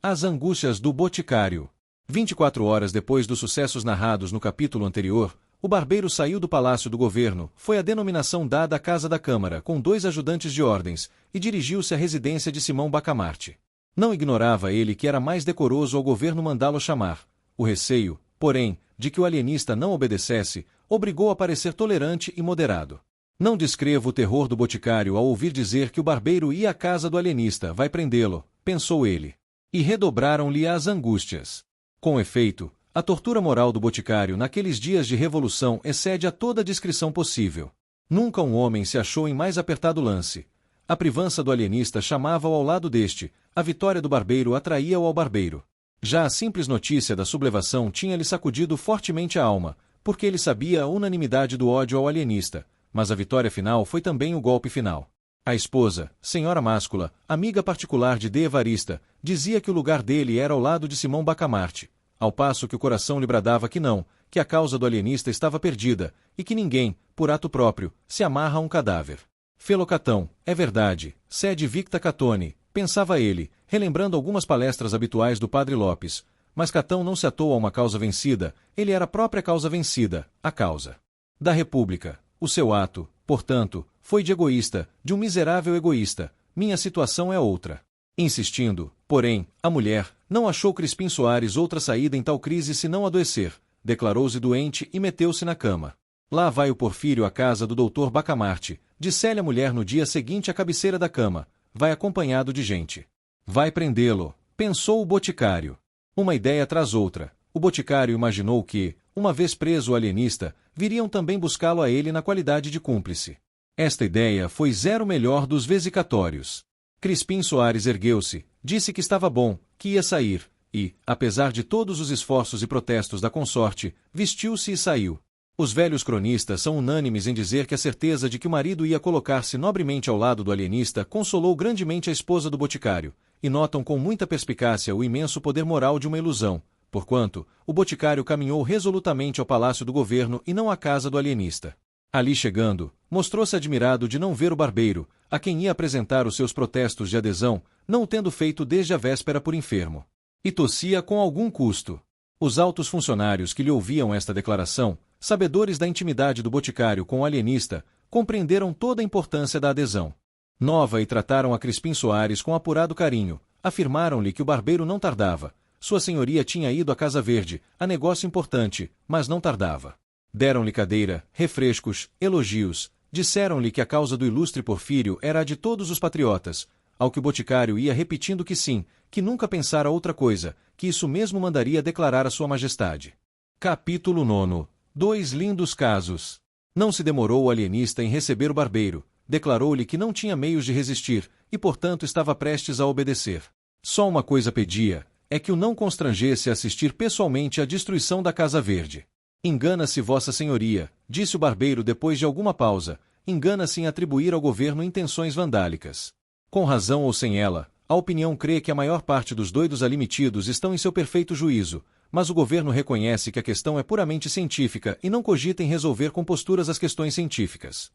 As angústias do boticário. 24 horas depois dos sucessos narrados no capítulo anterior, o barbeiro saiu do Palácio do Governo, foi a denominação dada à Casa da Câmara, com 2 ajudantes de ordens, e dirigiu-se à residência de Simão Bacamarte. Não ignorava ele que era mais decoroso ao governo mandá-lo chamar. O receio, porém, de que o alienista não obedecesse, obrigou a parecer tolerante e moderado. Não descrevo o terror do boticário ao ouvir dizer que o barbeiro ia à casa do alienista, vai prendê-lo, pensou ele. E redobraram-lhe as angústias. Com efeito, a tortura moral do boticário naqueles dias de revolução excede a toda a descrição possível. Nunca um homem se achou em mais apertado lance. A privança do alienista chamava-o ao lado deste, a vitória do barbeiro atraía-o ao barbeiro. Já a simples notícia da sublevação tinha-lhe sacudido fortemente a alma, porque ele sabia a unanimidade do ódio ao alienista, mas a vitória final foi também o golpe final. A esposa, senhora Máscula, amiga particular de D. Evarista, dizia que o lugar dele era ao lado de Simão Bacamarte, ao passo que o coração lhe bradava que não, que a causa do alienista estava perdida, e que ninguém, por ato próprio, se amarra a um cadáver. Felocatão, é verdade, sede victa Catone, pensava ele, relembrando algumas palestras habituais do padre Lopes, mas Catão não se atou a uma causa vencida, ele era a própria causa vencida, a causa da República. O seu ato, portanto, foi de egoísta, de um miserável egoísta. Minha situação é outra. Insistindo, porém, a mulher não achou Crispim Soares outra saída em tal crise senão adoecer, declarou-se doente e meteu-se na cama. Lá vai o Porfírio à casa do doutor Bacamarte, disse-lhe a mulher no dia seguinte à cabeceira da cama, vai acompanhado de gente. Vai prendê-lo, pensou o boticário. Uma ideia tras outra. O boticário imaginou que, uma vez preso o alienista, viriam também buscá-lo a ele na qualidade de cúmplice. Esta ideia foi zero melhor dos vesicatórios. Crispim Soares ergueu-se, disse que estava bom, que ia sair, e, apesar de todos os esforços e protestos da consorte, vestiu-se e saiu. Os velhos cronistas são unânimes em dizer que a certeza de que o marido ia colocar-se nobremente ao lado do alienista consolou grandemente a esposa do boticário, e notam com muita perspicácia o imenso poder moral de uma ilusão, porquanto o boticário caminhou resolutamente ao Palácio do Governo e não à casa do alienista. Ali chegando, mostrou-se admirado de não ver o barbeiro, a quem ia apresentar os seus protestos de adesão, não o tendo feito desde a véspera por enfermo. E tossia com algum custo. Os altos funcionários que lhe ouviam esta declaração, sabedores da intimidade do boticário com o alienista, compreenderam toda a importância da adesão. Nova e trataram a Crispim Soares com apurado carinho, afirmaram-lhe que o barbeiro não tardava, sua senhoria tinha ido à Casa Verde, a negócio importante, mas não tardava. Deram-lhe cadeira, refrescos, elogios, disseram-lhe que a causa do ilustre Porfírio era a de todos os patriotas, ao que o boticário ia repetindo que sim, que nunca pensara outra coisa, que isso mesmo mandaria declarar a sua majestade. Capítulo 9. 2 lindos casos. Não se demorou o alienista em receber o barbeiro, declarou-lhe que não tinha meios de resistir, e portanto estava prestes a obedecer. Só uma coisa pedia, é que o não constrangesse a assistir pessoalmente à destruição da Casa Verde. Engana-se vossa senhoria, disse o barbeiro depois de alguma pausa, engana-se em atribuir ao governo intenções vandálicas. Com razão ou sem ela, a opinião crê que a maior parte dos doidos ali metidos estão em seu perfeito juízo, mas o governo reconhece que a questão é puramente científica e não cogita em resolver com posturas as questões científicas.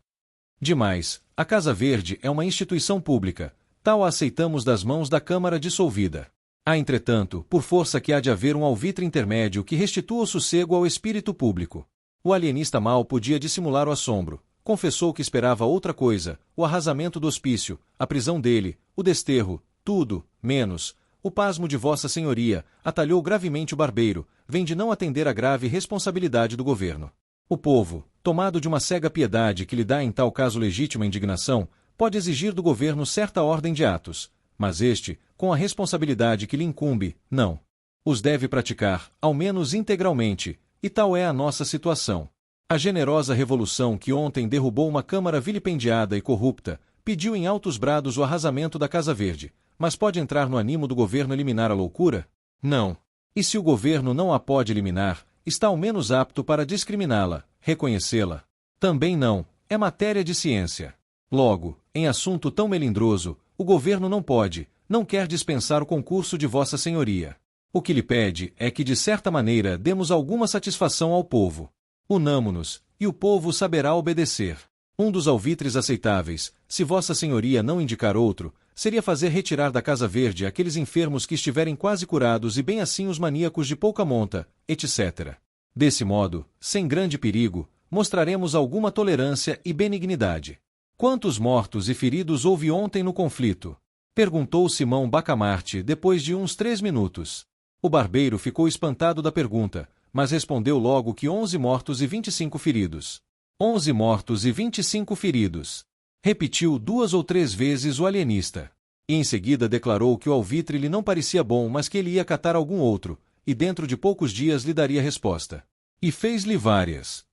Demais, a Casa Verde é uma instituição pública, tal a aceitamos das mãos da Câmara dissolvida. Há, entretanto, por força que há de haver um alvitre intermédio que restitua o sossego ao espírito público. O alienista mal podia dissimular o assombro. Confessou que esperava outra coisa, o arrasamento do hospício, a prisão dele, o desterro, tudo, menos. O pasmo de vossa senhoria, atalhou gravemente o barbeiro, vem de não atender à grave responsabilidade do governo. O povo, tomado de uma cega piedade que lhe dá em tal caso legítima indignação, pode exigir do governo certa ordem de atos, mas este, com a responsabilidade que lhe incumbe, não. Os deve praticar, ao menos integralmente, e tal é a nossa situação. A generosa revolução que ontem derrubou uma Câmara vilipendiada e corrupta, pediu em altos brados o arrasamento da Casa Verde, mas pode entrar no animo do governo eliminar a loucura? Não. E se o governo não a pode eliminar, está ao menos apto para discriminá-la, reconhecê-la? Também não, é matéria de ciência. Logo, em assunto tão melindroso, o governo não pode, não quer dispensar o concurso de vossa senhoria. O que lhe pede é que de certa maneira demos alguma satisfação ao povo. Unamo-nos, e o povo saberá obedecer. Um dos alvitres aceitáveis, se vossa senhoria não indicar outro, seria fazer retirar da Casa Verde aqueles enfermos que estiverem quase curados e bem assim os maníacos de pouca monta, etc. Desse modo, sem grande perigo, mostraremos alguma tolerância e benignidade. Quantos mortos e feridos houve ontem no conflito? Perguntou Simão Bacamarte depois de uns 3 minutos. O barbeiro ficou espantado da pergunta, mas respondeu logo que 11 mortos e 25 feridos. 11 mortos e 25 feridos. Repetiu 2 ou 3 vezes o alienista. E em seguida declarou que o alvitre lhe não parecia bom, mas que ele ia catar algum outro, e dentro de poucos dias lhe daria resposta. E fez-lhe várias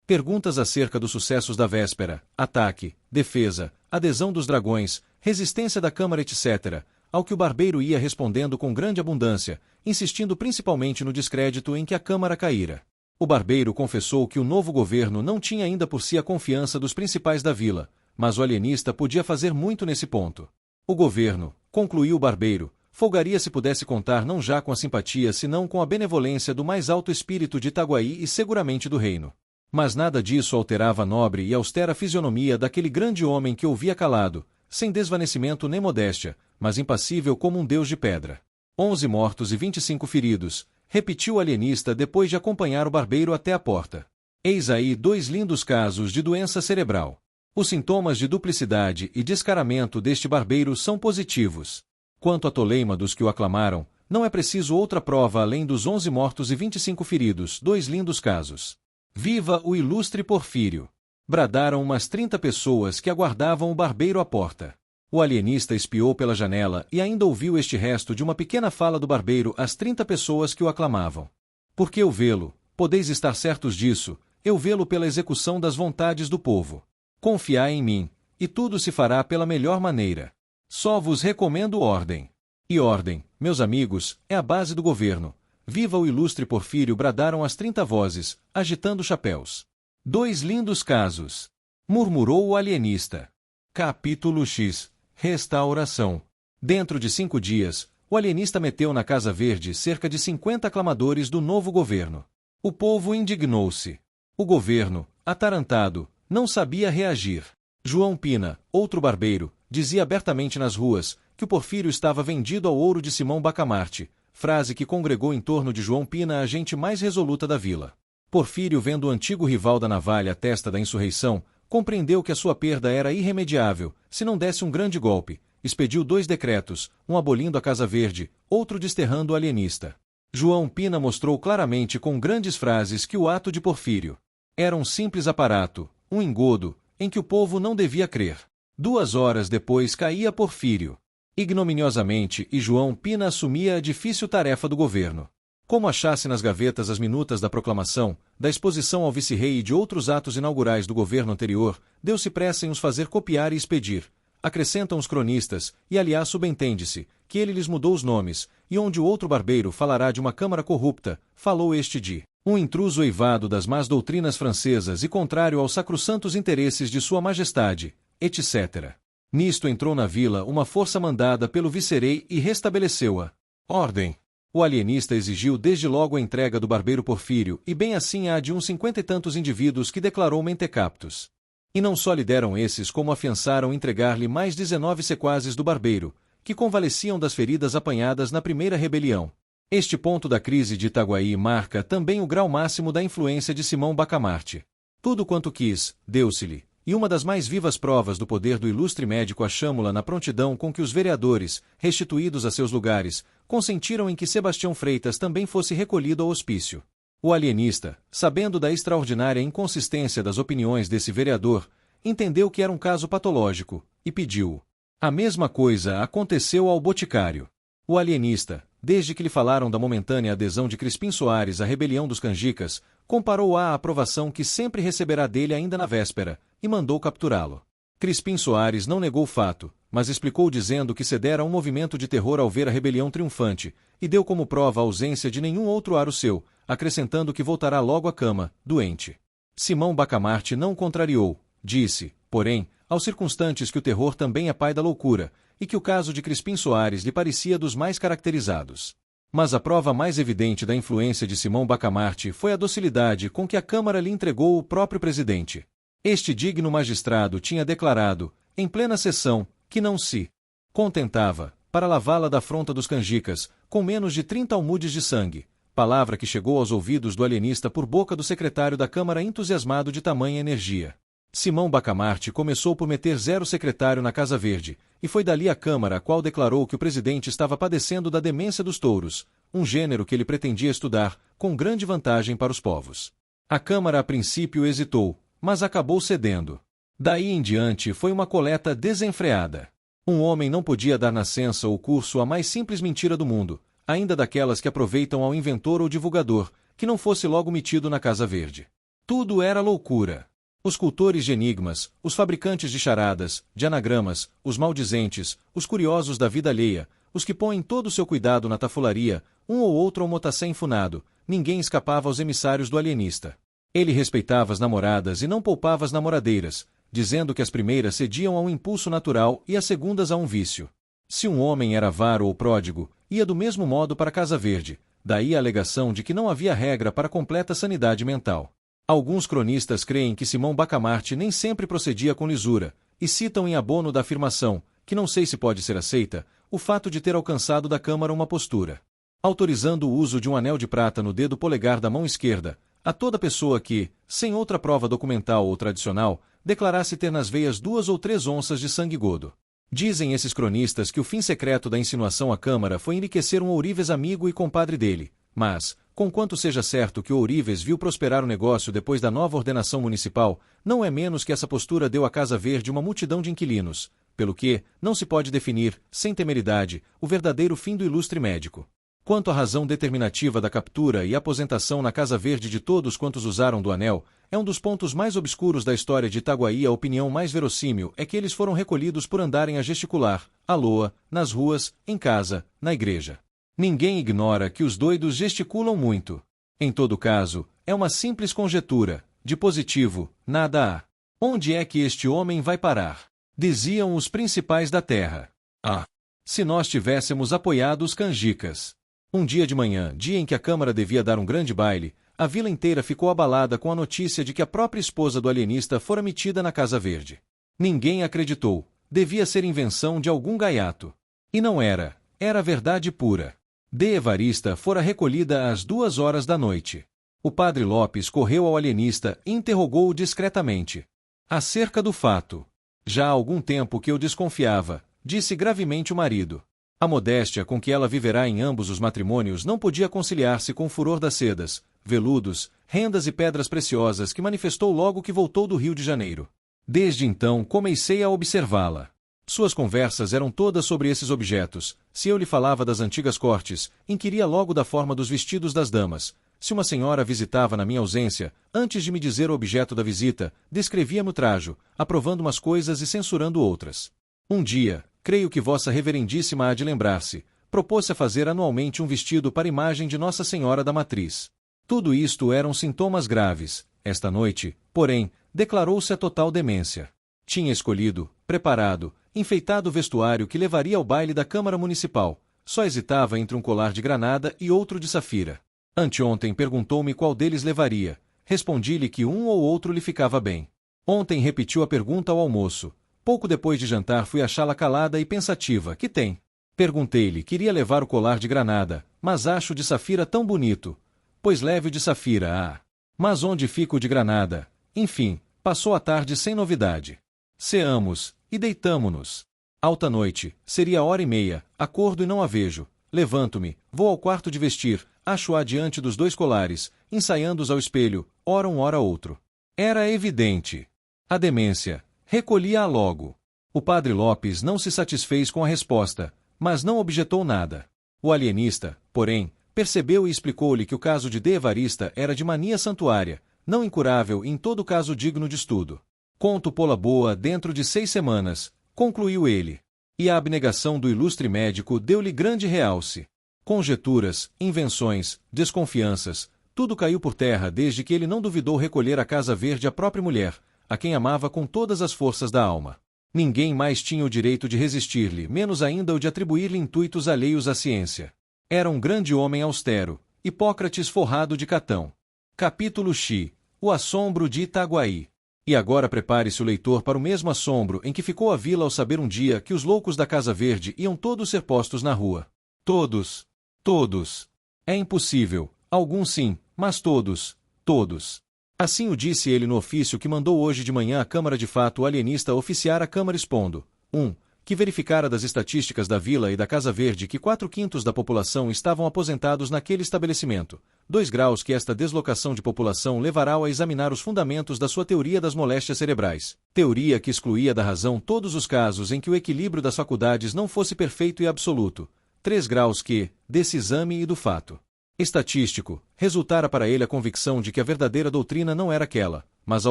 perguntas acerca dos sucessos da véspera, ataque, defesa, adesão dos dragões, resistência da Câmara, etc., ao que o barbeiro ia respondendo com grande abundância, insistindo principalmente no descrédito em que a Câmara caíra. O barbeiro confessou que o novo governo não tinha ainda por si a confiança dos principais da vila, mas o alienista podia fazer muito nesse ponto. O governo, concluiu o barbeiro, folgaria se pudesse contar não já com a simpatia senão com a benevolência do mais alto espírito de Itaguaí e seguramente do reino. Mas nada disso alterava a nobre e austera fisionomia daquele grande homem que ouvia calado, sem desvanecimento nem modéstia, mas impassível como um deus de pedra. 11 mortos e 25 feridos, repetiu o alienista depois de acompanhar o barbeiro até a porta. Eis aí 2 lindos casos de doença cerebral. Os sintomas de duplicidade e descaramento deste barbeiro são positivos. Quanto à toleima dos que o aclamaram, não é preciso outra prova além dos 11 mortos e 25 feridos, 2 lindos casos. Viva o ilustre Porfírio! Bradaram umas 30 pessoas que aguardavam o barbeiro à porta. O alienista espiou pela janela e ainda ouviu este resto de uma pequena fala do barbeiro às 30 pessoas que o aclamavam. Porque eu vê-lo, podeis estar certos disso, eu vê-lo pela execução das vontades do povo. Confiai em mim, e tudo se fará pela melhor maneira. Só vos recomendo ordem. E ordem, meus amigos, é a base do governo. Viva o ilustre Porfírio! Bradaram as 30 vozes, agitando chapéus. 2 lindos casos! Murmurou o alienista. Capítulo X. Restauração. Dentro de 5 dias, o alienista meteu na Casa Verde cerca de 50 aclamadores do novo governo. O povo indignou-se. O governo, atarantado, não sabia reagir. João Pina, outro barbeiro, dizia abertamente nas ruas que o Porfírio estava vendido ao ouro de Simão Bacamarte, frase que congregou em torno de João Pina a gente mais resoluta da vila. Porfírio, vendo o antigo rival da navalha à testa da insurreição, compreendeu que a sua perda era irremediável, se não desse um grande golpe, expediu 2 decretos, um abolindo a Casa Verde, outro desterrando o alienista. João Pina mostrou claramente com grandes frases que o ato de Porfírio era um simples aparato, um engodo, em que o povo não devia crer. 2 horas depois caía Porfírio ignominiosamente e João Pina assumia a difícil tarefa do governo. Como achasse nas gavetas as minutas da proclamação, da exposição ao vice-rei e de outros atos inaugurais do governo anterior, deu-se pressa em os fazer copiar e expedir. Acrescentam os cronistas, e aliás subentende-se, que ele lhes mudou os nomes, e onde o outro barbeiro falará de uma câmara corrupta, falou este de um intruso eivado das más doutrinas francesas e contrário aos sacrossantos interesses de sua majestade, etc. Nisto entrou na vila uma força mandada pelo vice-rei e restabeleceu a ordem. O alienista exigiu desde logo a entrega do barbeiro Porfírio e bem assim a de uns 50 e tantos indivíduos que declarou mentecaptos. E não só lhe deram esses como afiançaram entregar-lhe mais 19 sequazes do barbeiro, que convalesciam das feridas apanhadas na primeira rebelião. Este ponto da crise de Itaguaí marca também o grau máximo da influência de Simão Bacamarte. Tudo quanto quis, deu-se-lhe. E uma das mais vivas provas do poder do ilustre médico achamo-la na prontidão com que os vereadores, restituídos a seus lugares, consentiram em que Sebastião Freitas também fosse recolhido ao hospício. O alienista, sabendo da extraordinária inconsistência das opiniões desse vereador, entendeu que era um caso patológico, e pediu-o. A mesma coisa aconteceu ao boticário. O alienista, desde que lhe falaram da momentânea adesão de Crispim Soares à rebelião dos canjicas, comparou-a à aprovação que sempre receberá dele ainda na véspera, e mandou capturá-lo. Crispim Soares não negou o fato, mas explicou dizendo que cedera a um movimento de terror ao ver a rebelião triunfante, e deu como prova a ausência de nenhum outro aro seu, acrescentando que voltará logo à cama, doente. Simão Bacamarte não o contrariou, disse, porém, aos circunstantes que o terror também é pai da loucura, e que o caso de Crispim Soares lhe parecia dos mais caracterizados. Mas a prova mais evidente da influência de Simão Bacamarte foi a docilidade com que a Câmara lhe entregou o próprio presidente. Este digno magistrado tinha declarado, em plena sessão, que não se contentava, para lavá-la da afronta dos canjicas, com menos de 30 almudes de sangue, palavra que chegou aos ouvidos do alienista por boca do secretário da Câmara entusiasmado de tamanha energia. Simão Bacamarte começou por meter 0 secretário na Casa Verde, e foi dali à Câmara a qual declarou que o presidente estava padecendo da demência dos touros, um gênero que ele pretendia estudar, com grande vantagem para os povos. A Câmara a princípio hesitou, mas acabou cedendo. Daí em diante foi uma coleta desenfreada. Um homem não podia dar nascença ou curso à mais simples mentira do mundo, ainda daquelas que aproveitam ao inventor ou divulgador, que não fosse logo metido na Casa Verde. Tudo era loucura. Os cultores de enigmas, os fabricantes de charadas, de anagramas, os maldizentes, os curiosos da vida alheia, os que põem todo o seu cuidado na tafularia, um ou outro almotacé enfunado, ninguém escapava aos emissários do alienista. Ele respeitava as namoradas e não poupava as namoradeiras, dizendo que as primeiras cediam a um impulso natural e as segundas a um vício. Se um homem era avaro ou pródigo, ia do mesmo modo para a Casa Verde, daí a alegação de que não havia regra para completa sanidade mental. Alguns cronistas creem que Simão Bacamarte nem sempre procedia com lisura, e citam em abono da afirmação, que não sei se pode ser aceita, o fato de ter alcançado da Câmara uma postura, autorizando o uso de um anel de prata no dedo polegar da mão esquerda, a toda pessoa que, sem outra prova documental ou tradicional, declarasse ter nas veias 2 ou 3 onças de sangue godo. Dizem esses cronistas que o fim secreto da insinuação à Câmara foi enriquecer um ourives amigo e compadre dele, mas, conquanto seja certo que o ourives viu prosperar o negócio depois da nova ordenação municipal, não é menos que essa postura deu à Casa Verde uma multidão de inquilinos, pelo que, não se pode definir, sem temeridade, o verdadeiro fim do ilustre médico. Quanto à razão determinativa da captura e aposentação na Casa Verde de todos quantos usaram do anel, é um dos pontos mais obscuros da história de Itaguaí. A opinião mais verossímil é que eles foram recolhidos por andarem a gesticular, à loa, nas ruas, em casa, na igreja. Ninguém ignora que os doidos gesticulam muito. Em todo caso, é uma simples conjetura, de positivo, nada há. Onde é que este homem vai parar? Diziam os principais da terra. Ah! Se nós tivéssemos apoiado os canjicas. Um dia de manhã, dia em que a Câmara devia dar um grande baile, a vila inteira ficou abalada com a notícia de que a própria esposa do alienista fora metida na Casa Verde. Ninguém acreditou, devia ser invenção de algum gaiato. E não era, era verdade pura. D. Evarista fora recolhida às 2 horas da noite. O padre Lopes correu ao alienista e interrogou-o discretamente. Acerca do fato. Já há algum tempo que eu desconfiava, disse gravemente o marido. A modéstia com que ela viverá em ambos os matrimônios não podia conciliar-se com o furor das sedas, veludos, rendas e pedras preciosas que manifestou logo que voltou do Rio de Janeiro. Desde então comecei a observá-la. Suas conversas eram todas sobre esses objetos. Se eu lhe falava das antigas cortes, inquiria logo da forma dos vestidos das damas. Se uma senhora visitava na minha ausência, antes de me dizer o objeto da visita, descrevia-me o trajo, aprovando umas coisas e censurando outras. Um dia, creio que Vossa Reverendíssima há de lembrar-se, propôs-se a fazer anualmente um vestido para a imagem de Nossa Senhora da Matriz. Tudo isto eram sintomas graves. Esta noite, porém, declarou-se a total demência. Tinha escolhido, preparado, enfeitado o vestuário que levaria ao baile da Câmara Municipal. Só hesitava entre um colar de granada e outro de safira. Anteontem perguntou-me qual deles levaria. Respondi-lhe que um ou outro lhe ficava bem. Ontem repetiu a pergunta ao almoço. Pouco depois de jantar fui achá-la calada e pensativa. Que tem? Perguntei-lhe, queria levar o colar de granada, mas acho o de safira tão bonito. Pois leve o de safira, ah. Mas onde fica o de granada? Enfim, passou a tarde sem novidade. Ceamos, e deitamo-nos. Alta noite, seria 1h30, acordo e não a vejo. Levanto-me, vou ao quarto de vestir, acho-a diante dos 2 colares, ensaiando-os ao espelho, ora um ora outro. Era evidente. A demência. Recolhi-a logo. O padre Lopes não se satisfez com a resposta, mas não objetou nada. O alienista, porém, percebeu e explicou-lhe que o caso de D. Evarista era de mania santuária, não incurável e em todo caso digno de estudo. Conto pô-la boa dentro de 6 semanas, concluiu ele. E a abnegação do ilustre médico deu-lhe grande realce. Conjeturas, invenções, desconfianças, tudo caiu por terra desde que ele não duvidou recolher à Casa Verde a própria mulher, a quem amava com todas as forças da alma. Ninguém mais tinha o direito de resistir-lhe, menos ainda o de atribuir-lhe intuitos alheios à ciência. Era um grande homem austero, Hipócrates forrado de Catão. Capítulo X. O assombro de Itaguaí. E agora prepare-se o leitor para o mesmo assombro em que ficou a vila ao saber um dia que os loucos da Casa Verde iam todos ser postos na rua. Todos. Todos. É impossível. Alguns sim, mas todos. Todos. Assim o disse ele no ofício que mandou hoje de manhã à Câmara de Fato o alienista oficiar à Câmara expondo. 1. Que verificara das estatísticas da vila e da Casa Verde que 4/5 da população estavam aposentados naquele estabelecimento. 2 graus que esta deslocação de população levará a examinar os fundamentos da sua teoria das moléstias cerebrais. Teoria que excluía da razão todos os casos em que o equilíbrio das faculdades não fosse perfeito e absoluto. 3 graus que, desse exame e do fato estatístico, resultara para ele a convicção de que a verdadeira doutrina não era aquela, mas a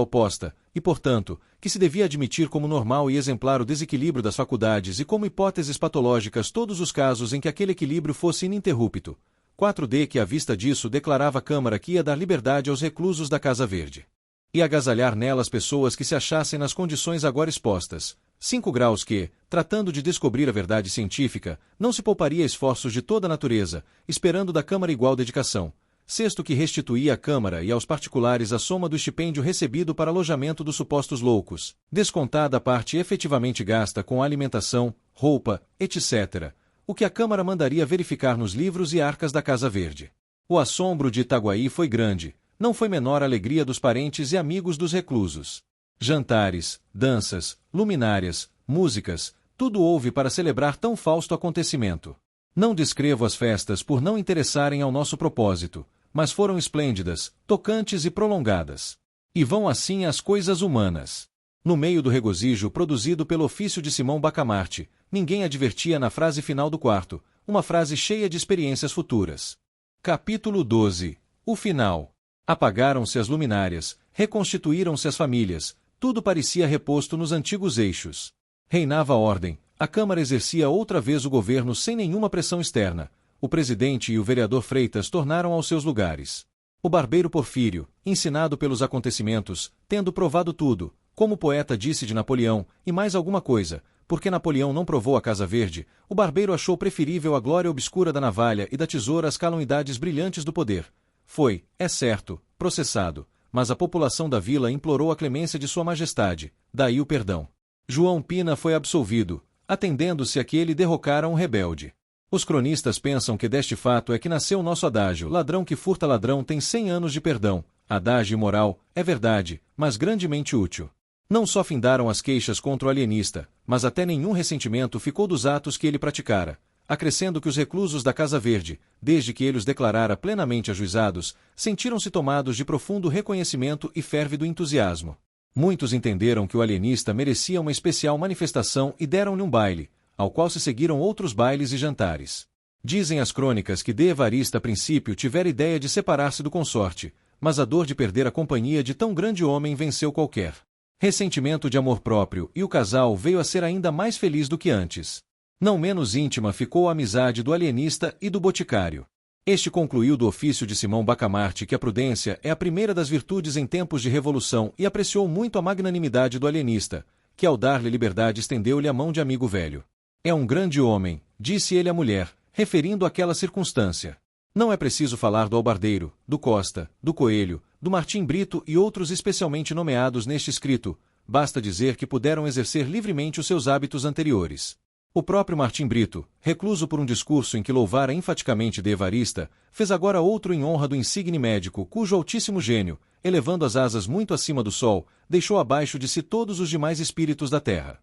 oposta, e, portanto, que se devia admitir como normal e exemplar o desequilíbrio das faculdades e como hipóteses patológicas todos os casos em que aquele equilíbrio fosse ininterrupto. 4D que à vista disso declarava a Câmara que ia dar liberdade aos reclusos da Casa Verde. E agasalhar nelas pessoas que se achassem nas condições agora expostas. 5 graus que, tratando de descobrir a verdade científica, não se pouparia esforços de toda a natureza, esperando da Câmara igual dedicação. 6º que restituía à Câmara e aos particulares a soma do estipêndio recebido para alojamento dos supostos loucos, descontada a parte efetivamente gasta com alimentação, roupa, etc., o que a Câmara mandaria verificar nos livros e arcas da Casa Verde. O assombro de Itaguaí foi grande, não foi menor a alegria dos parentes e amigos dos reclusos. Jantares, danças, luminárias, músicas, tudo houve para celebrar tão fausto acontecimento. Não descrevo as festas por não interessarem ao nosso propósito, mas foram esplêndidas, tocantes e prolongadas. E vão assim as coisas humanas. No meio do regozijo produzido pelo ofício de Simão Bacamarte, ninguém advertia na frase final do quarto, uma frase cheia de experiências futuras. Capítulo 12. O final. Apagaram-se as luminárias, reconstituíram-se as famílias, tudo parecia reposto nos antigos eixos. Reinava a ordem, a Câmara exercia outra vez o governo sem nenhuma pressão externa. O presidente e o vereador Freitas tornaram aos seus lugares. O barbeiro Porfírio, ensinado pelos acontecimentos, tendo provado tudo, como o poeta disse de Napoleão, e mais alguma coisa, porque Napoleão não provou a Casa Verde, o barbeiro achou preferível a glória obscura da navalha e da tesoura às calamidades brilhantes do poder. Foi, é certo, processado, mas a população da vila implorou a clemência de Sua Majestade, daí o perdão. João Pina foi absolvido, atendendo-se a que ele derrocara um rebelde. Os cronistas pensam que deste fato é que nasceu o nosso adágio: ladrão que furta ladrão tem 100 anos de perdão. Adágio imoral, é verdade, mas grandemente útil. Não só findaram as queixas contra o alienista, mas até nenhum ressentimento ficou dos atos que ele praticara, acrescendo que os reclusos da Casa Verde, desde que ele os declarara plenamente ajuizados, sentiram-se tomados de profundo reconhecimento e férvido entusiasmo. Muitos entenderam que o alienista merecia uma especial manifestação e deram-lhe um baile, ao qual se seguiram outros bailes e jantares. Dizem as crônicas que de Evarista a princípio tivera ideia de separar-se do consorte, mas a dor de perder a companhia de tão grande homem venceu qualquer ressentimento de amor próprio, e o casal veio a ser ainda mais feliz do que antes. Não menos íntima ficou a amizade do alienista e do boticário. Este concluiu do ofício de Simão Bacamarte que a prudência é a primeira das virtudes em tempos de revolução e apreciou muito a magnanimidade do alienista, que ao dar-lhe liberdade estendeu-lhe a mão de amigo velho. É um grande homem, disse ele à mulher, referindo àquela circunstância. Não é preciso falar do Albardeiro, do Costa, do Coelho, do Martim Brito e outros especialmente nomeados neste escrito, basta dizer que puderam exercer livremente os seus hábitos anteriores. O próprio Martim Brito, recluso por um discurso em que louvara enfaticamente de Evarista, fez agora outro em honra do insigne médico cujo altíssimo gênio, elevando as asas muito acima do sol, deixou abaixo de si todos os demais espíritos da terra.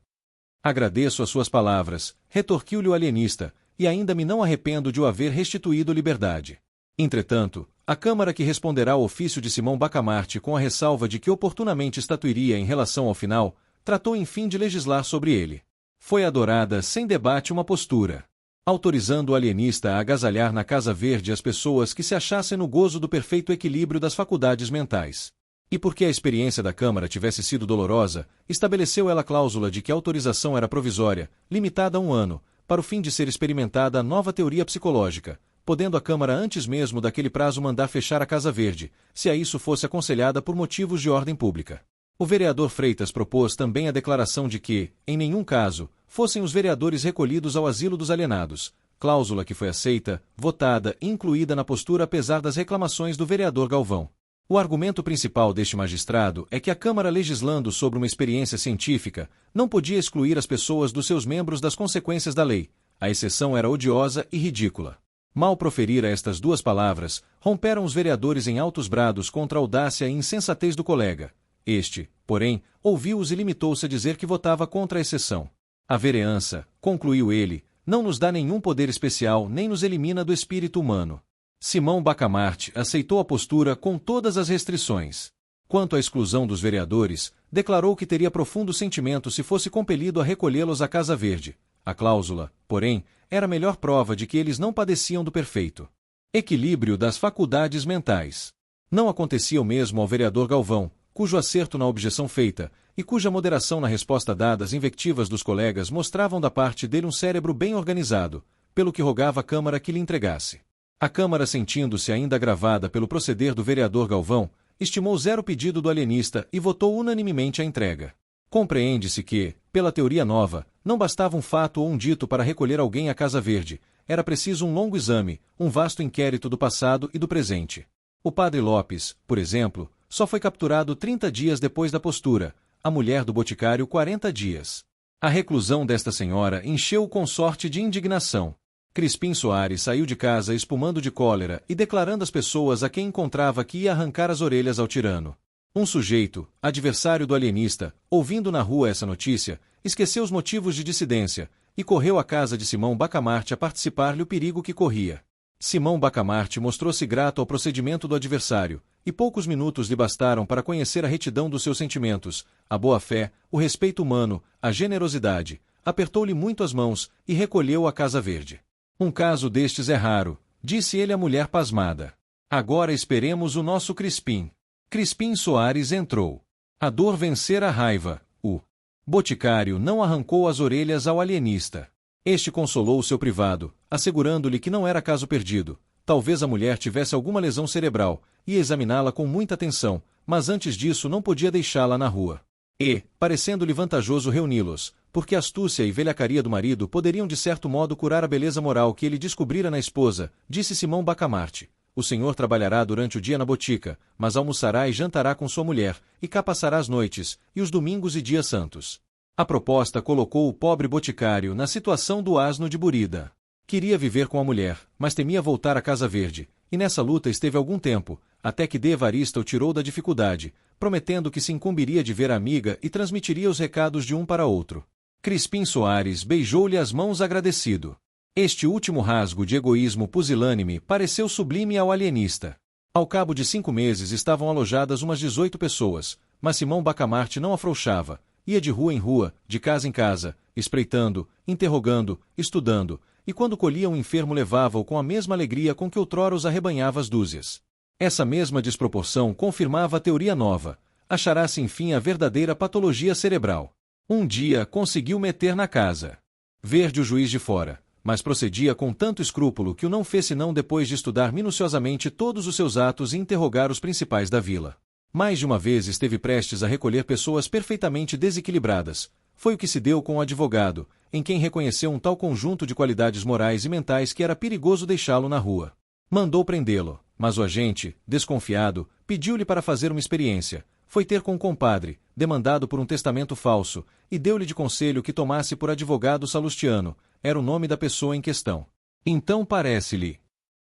Agradeço as suas palavras, retorquiu-lhe o alienista, e ainda me não arrependo de o haver restituído liberdade. Entretanto, a Câmara que responderá ao ofício de Simão Bacamarte com a ressalva de que oportunamente estatuiria em relação ao final, tratou enfim de legislar sobre ele. Foi adorada sem debate uma postura, autorizando o alienista a agasalhar na Casa Verde as pessoas que se achassem no gozo do perfeito equilíbrio das faculdades mentais. E porque a experiência da Câmara tivesse sido dolorosa, estabeleceu ela a cláusula de que a autorização era provisória, limitada a 1 ano, para o fim de ser experimentada a nova teoria psicológica, podendo a Câmara antes mesmo daquele prazo mandar fechar a Casa Verde, se a isso fosse aconselhada por motivos de ordem pública. O vereador Freitas propôs também a declaração de que, em nenhum caso, fossem os vereadores recolhidos ao asilo dos alienados, cláusula que foi aceita, votada e incluída na postura apesar das reclamações do vereador Galvão. O argumento principal deste magistrado é que a Câmara, legislando sobre uma experiência científica, não podia excluir as pessoas dos seus membros das consequências da lei. A exceção era odiosa e ridícula. Mal proferira estas duas palavras, romperam os vereadores em altos brados contra a audácia e insensatez do colega. Este, porém, ouviu-os e limitou-se a dizer que votava contra a exceção. A vereança, concluiu ele, não nos dá nenhum poder especial nem nos elimina do espírito humano. Simão Bacamarte aceitou a postura com todas as restrições. Quanto à exclusão dos vereadores, declarou que teria profundo sentimento se fosse compelido a recolhê-los à Casa Verde. A cláusula, porém, era a melhor prova de que eles não padeciam do perfeito equilíbrio das faculdades mentais. Não acontecia o mesmo ao vereador Galvão, cujo acerto na objeção feita, e cuja moderação na resposta dada às invectivas dos colegas mostravam da parte dele um cérebro bem organizado, pelo que rogava a Câmara que lhe entregasse. A Câmara, sentindo-se ainda agravada pelo proceder do vereador Galvão, estimou zero o pedido do alienista e votou unanimemente a entrega. Compreende-se que, pela teoria nova, não bastava um fato ou um dito para recolher alguém à Casa Verde, era preciso um longo exame, um vasto inquérito do passado e do presente. O padre Lopes, por exemplo, só foi capturado 30 dias depois da postura, a mulher do boticário 40 dias. A reclusão desta senhora encheu o consorte de indignação. Crispim Soares saiu de casa espumando de cólera e declarando às pessoas a quem encontrava que ia arrancar as orelhas ao tirano. Um sujeito, adversário do alienista, ouvindo na rua essa notícia, esqueceu os motivos de dissidência e correu à casa de Simão Bacamarte a participar-lhe o perigo que corria. Simão Bacamarte mostrou-se grato ao procedimento do adversário, e poucos minutos lhe bastaram para conhecer a retidão dos seus sentimentos, a boa-fé, o respeito humano, a generosidade. Apertou-lhe muito as mãos e recolheu à Casa Verde. Um caso destes é raro, disse ele à mulher pasmada. Agora esperemos o nosso Crispim. Crispim Soares entrou. A dor vencera a raiva. O boticário não arrancou as orelhas ao alienista. Este consolou o seu privado, assegurando-lhe que não era caso perdido. Talvez a mulher tivesse alguma lesão cerebral, ia examiná-la com muita atenção, mas antes disso não podia deixá-la na rua. E, parecendo-lhe vantajoso reuni-los, porque a astúcia e velhacaria do marido poderiam de certo modo curar a beleza moral que ele descobrira na esposa, disse Simão Bacamarte. O senhor trabalhará durante o dia na botica, mas almoçará e jantará com sua mulher, e cá passará as noites, e os domingos e dias santos. A proposta colocou o pobre boticário na situação do asno de Burida. Queria viver com a mulher, mas temia voltar à Casa Verde, e nessa luta esteve algum tempo, até que de Evarista o tirou da dificuldade, prometendo que se incumbiria de ver a amiga e transmitiria os recados de um para outro. Crispim Soares beijou-lhe as mãos agradecido. Este último rasgo de egoísmo pusilânime pareceu sublime ao alienista. Ao cabo de 5 meses estavam alojadas umas 18 pessoas, mas Simão Bacamarte não afrouxava, ia de rua em rua, de casa em casa, espreitando, interrogando, estudando, e quando colhia um enfermo levava-o com a mesma alegria com que outrora os arrebanhava às dúzias. Essa mesma desproporção confirmava a teoria nova, achará-se enfim a verdadeira patologia cerebral. Um dia conseguiu meter na casa Verde o juiz de fora, mas procedia com tanto escrúpulo que o não fez senão depois de estudar minuciosamente todos os seus atos e interrogar os principais da vila. Mais de uma vez esteve prestes a recolher pessoas perfeitamente desequilibradas. Foi o que se deu com o advogado, em quem reconheceu um tal conjunto de qualidades morais e mentais que era perigoso deixá-lo na rua. Mandou prendê-lo, mas o agente, desconfiado, pediu-lhe para fazer uma experiência. Foi ter com um compadre, demandado por um testamento falso, e deu-lhe de conselho que tomasse por advogado Salustiano, era o nome da pessoa em questão. Então parece-lhe.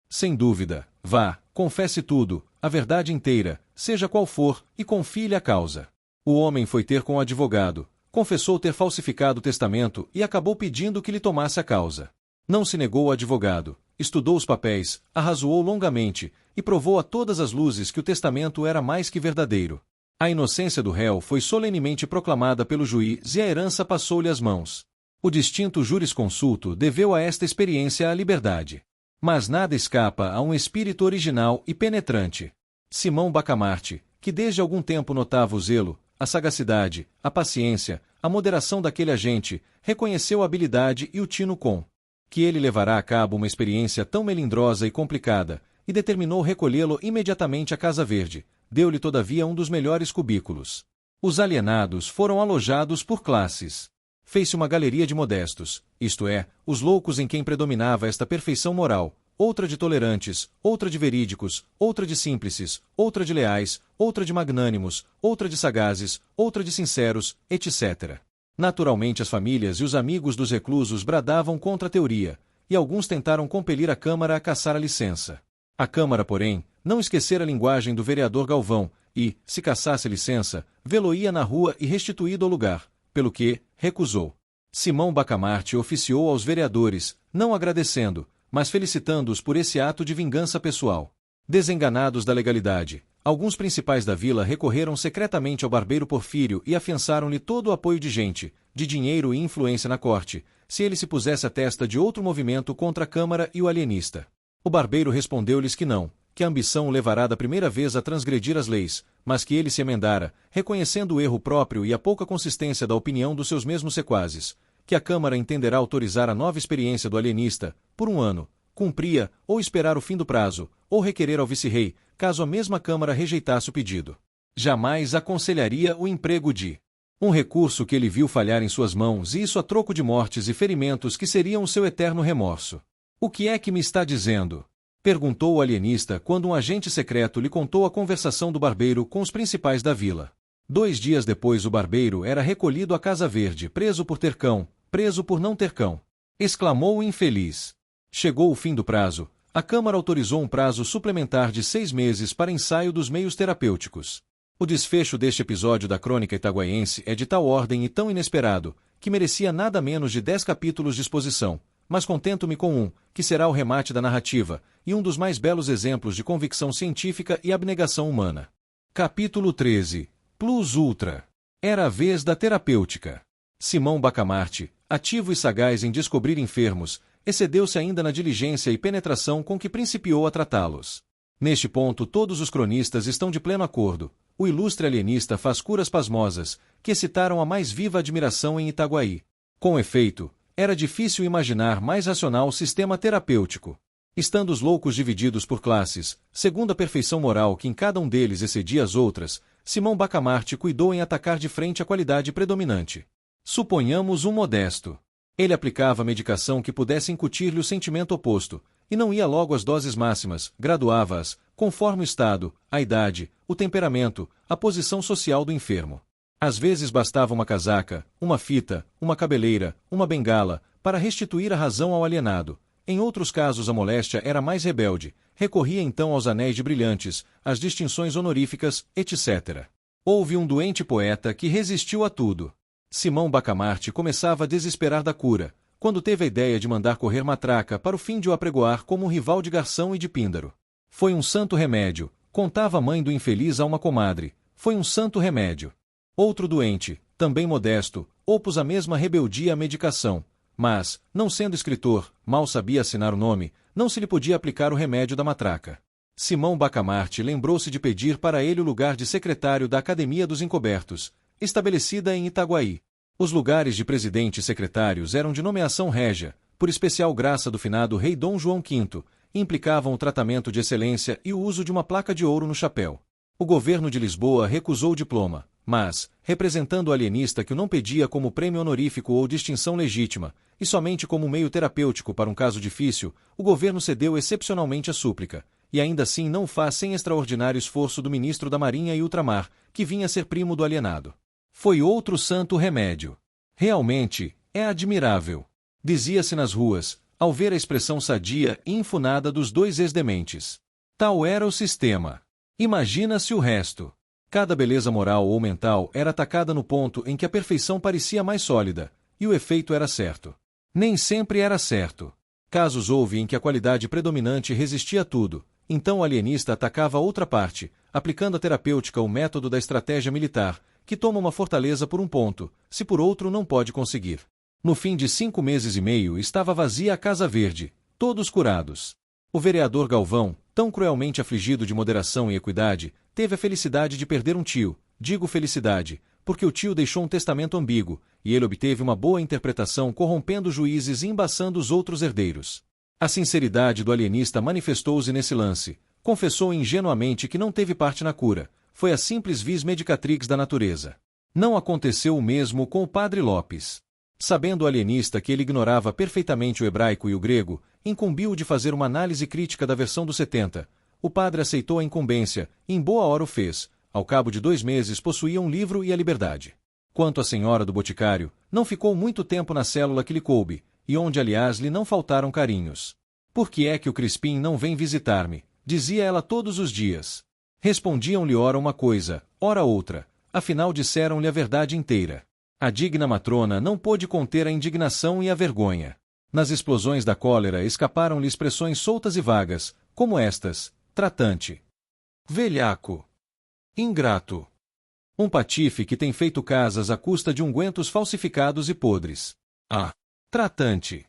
Sem dúvida, vá, confesse tudo, a verdade inteira, seja qual for, e confie-lhe a causa. O homem foi ter com o advogado, confessou ter falsificado o testamento e acabou pedindo que lhe tomasse a causa. Não se negou o advogado, estudou os papéis, arrazoou longamente, e provou a todas as luzes que o testamento era mais que verdadeiro. A inocência do réu foi solenemente proclamada pelo juiz e a herança passou-lhe às mãos. O distinto jurisconsulto deveu a esta experiência a liberdade. Mas nada escapa a um espírito original e penetrante. Simão Bacamarte, que desde algum tempo notava o zelo, a sagacidade, a paciência, a moderação daquele agente, reconheceu a habilidade e o tino com que ele levará a cabo uma experiência tão melindrosa e complicada, e determinou recolhê-lo imediatamente à Casa Verde. Deu-lhe todavia um dos melhores cubículos. Os alienados foram alojados por classes. Fez-se uma galeria de modestos, isto é, os loucos em quem predominava esta perfeição moral, outra de tolerantes, outra de verídicos, outra de símplices, outra de leais, outra de magnânimos, outra de sagazes, outra de sinceros, etc. Naturalmente as famílias e os amigos dos reclusos bradavam contra a teoria, e alguns tentaram compelir a Câmara a caçar a licença. A Câmara, porém, não esquecera a linguagem do vereador Galvão, e, se caçasse licença, vê-lo-ia na rua e restituído ao lugar, pelo que, recusou. Simão Bacamarte oficiou aos vereadores, não agradecendo, mas felicitando-os por esse ato de vingança pessoal. Desenganados da legalidade, alguns principais da vila recorreram secretamente ao barbeiro Porfírio e afiançaram-lhe todo o apoio de gente, de dinheiro e influência na corte, se ele se pusesse à testa de outro movimento contra a Câmara e o alienista. O barbeiro respondeu-lhes que não, que a ambição o levará da primeira vez a transgredir as leis, mas que ele se emendara, reconhecendo o erro próprio e a pouca consistência da opinião dos seus mesmos sequazes, que a Câmara entenderá autorizar a nova experiência do alienista, por 1 ano, cumpria, ou esperar o fim do prazo, ou requerer ao vice-rei, caso a mesma Câmara rejeitasse o pedido. Jamais aconselharia o emprego de um recurso que ele viu falhar em suas mãos, e isso a troco de mortes e ferimentos que seriam o seu eterno remorso. O que é que me está dizendo? Perguntou o alienista quando um agente secreto lhe contou a conversação do barbeiro com os principais da vila. 2 dias depois o barbeiro era recolhido à Casa Verde, preso por ter cão, preso por não ter cão. Exclamou o infeliz. Chegou o fim do prazo, a Câmara autorizou um prazo suplementar de 6 meses para ensaio dos meios terapêuticos. O desfecho deste episódio da crônica itaguaiense é de tal ordem e tão inesperado, que merecia nada menos de 10 capítulos de exposição, mas contento-me com um, que será o remate da narrativa, e um dos mais belos exemplos de convicção científica e abnegação humana. Capítulo 13. Plus Ultra. Era a vez da terapêutica. Simão Bacamarte, ativo e sagaz em descobrir enfermos, excedeu-se ainda na diligência e penetração com que principiou a tratá-los. Neste ponto todos os cronistas estão de pleno acordo. O ilustre alienista faz curas pasmosas, que excitaram a mais viva admiração em Itaguaí. Com efeito, era difícil imaginar mais racional sistema terapêutico. Estando os loucos divididos por classes, segundo a perfeição moral que em cada um deles excedia as outras, Simão Bacamarte cuidou em atacar de frente a qualidade predominante. Suponhamos um modesto. Ele aplicava a medicação que pudesse incutir-lhe o sentimento oposto, e não ia logo às doses máximas, graduava-as, conforme o estado, a idade, o temperamento, a posição social do enfermo. Às vezes bastava uma casaca, uma fita, uma cabeleira, uma bengala, para restituir a razão ao alienado, Em outros casos a moléstia era mais rebelde, recorria então aos anéis de brilhantes, às distinções honoríficas, etc. Houve um doente poeta que resistiu a tudo. Simão Bacamarte começava a desesperar da cura, quando teve a ideia de mandar correr Matraca para o fim de o apregoar como um rival de Garção e de Píndaro. Foi um santo remédio, contava a mãe do infeliz a uma comadre, foi um santo remédio. Outro doente, também modesto, opôs a mesma rebeldia à medicação, mas, não sendo escritor, mal sabia assinar o nome, não se lhe podia aplicar o remédio da matraca. Simão Bacamarte lembrou-se de pedir para ele o lugar de secretário da Academia dos Encobertos, estabelecida em Itaguaí. Os lugares de presidente e secretários eram de nomeação régia, por especial graça do finado rei Dom João V, e implicavam o tratamento de excelência e o uso de uma placa de ouro no chapéu. O governo de Lisboa recusou o diploma, mas, representando o alienista que o não pedia como prêmio honorífico ou distinção legítima, e somente como meio terapêutico para um caso difícil, o governo cedeu excepcionalmente à súplica, e ainda assim não o faz sem extraordinário esforço do ministro da Marinha e Ultramar, que vinha a ser primo do alienado. Foi outro santo remédio. Realmente, é admirável. Dizia-se nas ruas, ao ver a expressão sadia e infunada dos dois ex-dementes. Tal era o sistema. Imagina-se o resto. Cada beleza moral ou mental era atacada no ponto em que a perfeição parecia mais sólida, e o efeito era certo. Nem sempre era certo. Casos houve em que a qualidade predominante resistia a tudo, então o alienista atacava a outra parte, aplicando a terapêutica o método da estratégia militar, que toma uma fortaleza por um ponto, se por outro não pode conseguir. No fim de 5 meses e meio estava vazia a Casa Verde, todos curados. O vereador Galvão, tão cruelmente afligido de moderação e equidade, teve a felicidade de perder um tio, digo felicidade, porque o tio deixou um testamento ambíguo, e ele obteve uma boa interpretação corrompendo juízes e embaçando os outros herdeiros. A sinceridade do alienista manifestou-se nesse lance, confessou ingenuamente que não teve parte na cura, foi a simples vis medicatrix da natureza. Não aconteceu o mesmo com o padre Lopes. Sabendo o alienista que ele ignorava perfeitamente o hebraico e o grego, incumbiu-o de fazer uma análise crítica da versão dos 70. O padre aceitou a incumbência, e em boa hora o fez. Ao cabo de 2 meses possuía um livro e a liberdade. Quanto à senhora do boticário, não ficou muito tempo na célula que lhe coube, e onde aliás lhe não faltaram carinhos. Por que é que o Crispim não vem visitar-me? Dizia ela todos os dias. Respondiam-lhe ora uma coisa, ora outra, afinal disseram-lhe a verdade inteira. A digna matrona não pôde conter a indignação e a vergonha. Nas explosões da cólera escaparam-lhe expressões soltas e vagas, como estas: tratante, velhaco, ingrato. Um patife que tem feito casas à custa de ungüentos falsificados e podres. Tratante.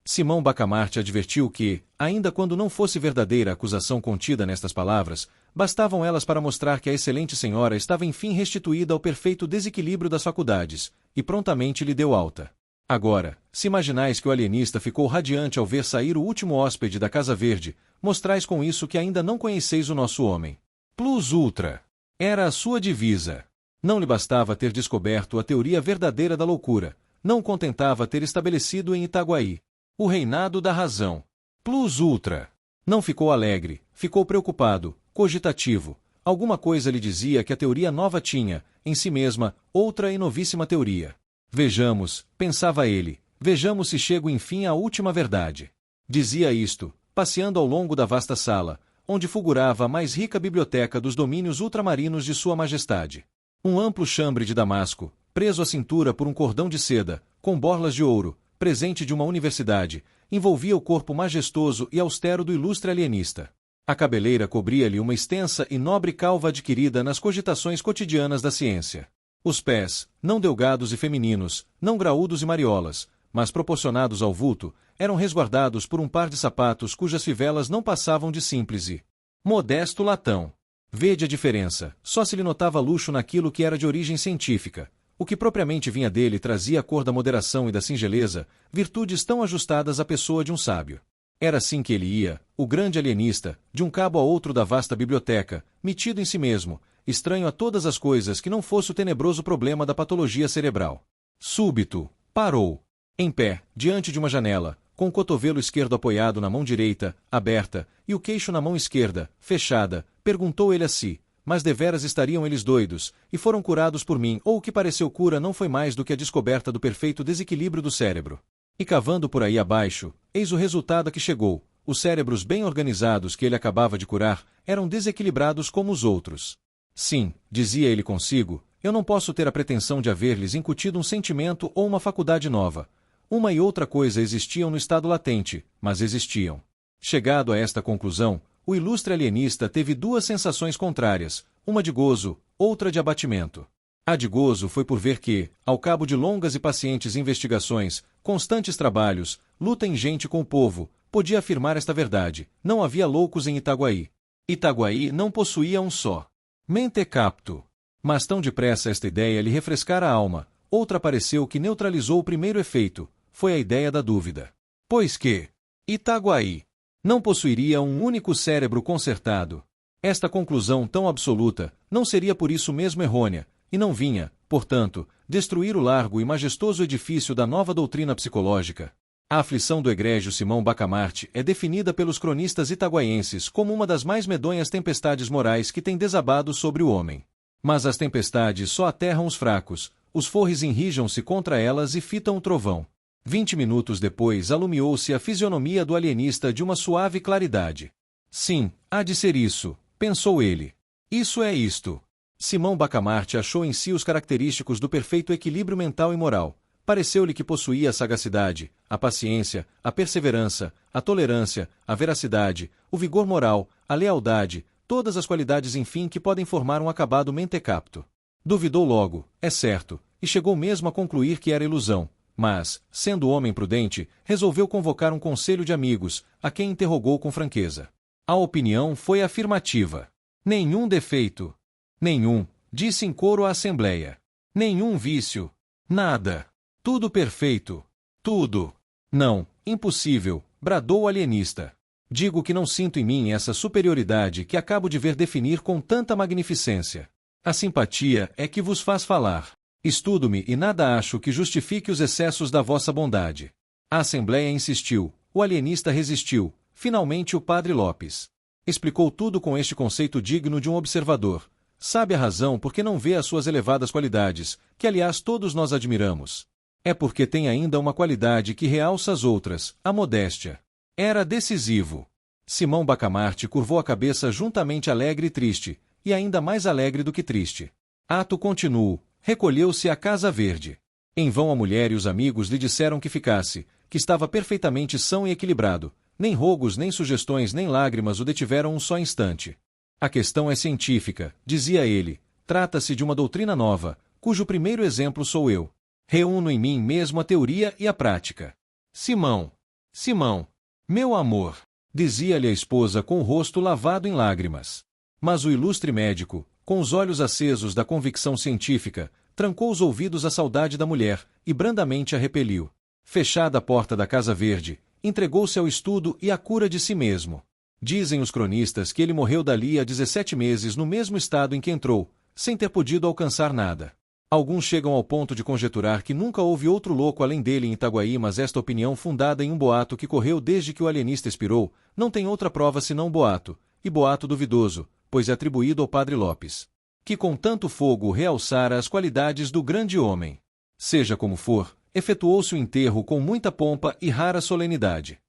Simão Bacamarte advertiu que, ainda quando não fosse verdadeira a acusação contida nestas palavras, bastavam elas para mostrar que a excelente senhora estava enfim restituída ao perfeito desequilíbrio das faculdades, e prontamente lhe deu alta. Agora, se imaginais que o alienista ficou radiante ao ver sair o último hóspede da Casa Verde, mostrais com isso que ainda não conheceis o nosso homem. Plus ultra. Era a sua divisa. Não lhe bastava ter descoberto a teoria verdadeira da loucura, não contentava ter estabelecido em Itaguaí o reinado da razão. Plus ultra. Não ficou alegre, ficou preocupado, cogitativo. Alguma coisa lhe dizia que a teoria nova tinha, em si mesma, outra e novíssima teoria. Vejamos, pensava ele, vejamos se chego enfim à última verdade. Dizia isto, passeando ao longo da vasta sala, onde fulgurava a mais rica biblioteca dos domínios ultramarinos de Sua Majestade. Um amplo chambre de damasco, preso à cintura por um cordão de seda, com borlas de ouro, presente de uma universidade, envolvia o corpo majestoso e austero do ilustre alienista. A cabeleira cobria-lhe uma extensa e nobre calva adquirida nas cogitações cotidianas da ciência. Os pés, não delgados e femininos, não graúdos e mariolas, mas proporcionados ao vulto, eram resguardados por um par de sapatos cujas fivelas não passavam de simples e modesto latão. Vede a diferença, só se lhe notava luxo naquilo que era de origem científica. O que propriamente vinha dele trazia a cor da moderação e da singeleza, virtudes tão ajustadas à pessoa de um sábio. Era assim que ele ia, o grande alienista, de um cabo a outro da vasta biblioteca, metido em si mesmo, estranho a todas as coisas que não fosse o tenebroso problema da patologia cerebral. Súbito, parou. Em pé, diante de uma janela, com o cotovelo esquerdo apoiado na mão direita, aberta, e o queixo na mão esquerda, fechada, perguntou ele a si: mas deveras estariam eles doidos, e foram curados por mim, ou o que pareceu cura não foi mais do que a descoberta do perfeito desequilíbrio do cérebro? E cavando por aí abaixo, eis o resultado a que chegou. Os cérebros bem organizados que ele acabava de curar eram desequilibrados como os outros. Sim, dizia ele consigo, eu não posso ter a pretensão de haver-lhes incutido um sentimento ou uma faculdade nova. Uma e outra coisa existiam no estado latente, mas existiam. Chegado a esta conclusão, o ilustre alienista teve duas sensações contrárias, uma de gozo, outra de abatimento. A de gozo foi por ver que, ao cabo de longas e pacientes investigações, constantes trabalhos, luta ingente com o povo, podia afirmar esta verdade: não havia loucos em Itaguaí. Itaguaí não possuía um só mentecapto. Mas tão depressa esta ideia lhe refrescara a alma, outra apareceu que neutralizou o primeiro efeito, foi a ideia da dúvida. Pois que Itaguaí não possuiria um único cérebro concertado. Esta conclusão tão absoluta não seria por isso mesmo errônea, e não vinha, portanto, destruir o largo e majestoso edifício da nova doutrina psicológica. A aflição do egrégio Simão Bacamarte é definida pelos cronistas itaguaienses como uma das mais medonhas tempestades morais que tem desabado sobre o homem. Mas as tempestades só aterram os fracos, os forres enrijam-se contra elas e fitam o trovão. 20 minutos depois alumiou-se a fisionomia do alienista de uma suave claridade. Sim, há de ser isso, pensou ele. Isso é isto. Simão Bacamarte achou em si os característicos do perfeito equilíbrio mental e moral. Pareceu-lhe que possuía a sagacidade, a paciência, a perseverança, a tolerância, a veracidade, o vigor moral, a lealdade, todas as qualidades enfim que podem formar um acabado mentecapto. Duvidou logo, é certo, e chegou mesmo a concluir que era ilusão, mas, sendo homem prudente, resolveu convocar um conselho de amigos, a quem interrogou com franqueza. A opinião foi afirmativa. Nenhum defeito. Nenhum, disse em coro a assembleia. Nenhum vício. Nada. Tudo perfeito. Tudo. Não, impossível, bradou o alienista. Digo que não sinto em mim essa superioridade que acabo de ver definir com tanta magnificência. A simpatia é que vos faz falar. Estudo-me e nada acho que justifique os excessos da vossa bondade. A assembleia insistiu, o alienista resistiu, finalmente o padre Lopes explicou tudo com este conceito digno de um observador. Sabe a razão por que não vê as suas elevadas qualidades, que aliás todos nós admiramos. É porque tem ainda uma qualidade que realça as outras, a modéstia. Era decisivo. Simão Bacamarte curvou a cabeça juntamente alegre e triste, e ainda mais alegre do que triste. Ato continuo, recolheu-se à Casa Verde. Em vão a mulher e os amigos lhe disseram que ficasse, que estava perfeitamente são e equilibrado. Nem rogos, nem sugestões, nem lágrimas o detiveram um só instante. A questão é científica, dizia ele. Trata-se de uma doutrina nova, cujo primeiro exemplo sou eu. Reúno em mim mesmo a teoria e a prática. Simão, meu amor, dizia-lhe a esposa com o rosto lavado em lágrimas. Mas o ilustre médico, com os olhos acesos da convicção científica, trancou os ouvidos à saudade da mulher e brandamente a repeliu. Fechada a porta da Casa Verde, entregou-se ao estudo e à cura de si mesmo. Dizem os cronistas que ele morreu dali a 17 meses no mesmo estado em que entrou, sem ter podido alcançar nada. Alguns chegam ao ponto de conjecturar que nunca houve outro louco além dele em Itaguaí, mas esta opinião, fundada em um boato que correu desde que o alienista expirou, não tem outra prova senão boato, e boato duvidoso, pois é atribuído ao padre Lopes, que com tanto fogo realçara as qualidades do grande homem. Seja como for, efetuou-se o enterro com muita pompa e rara solenidade.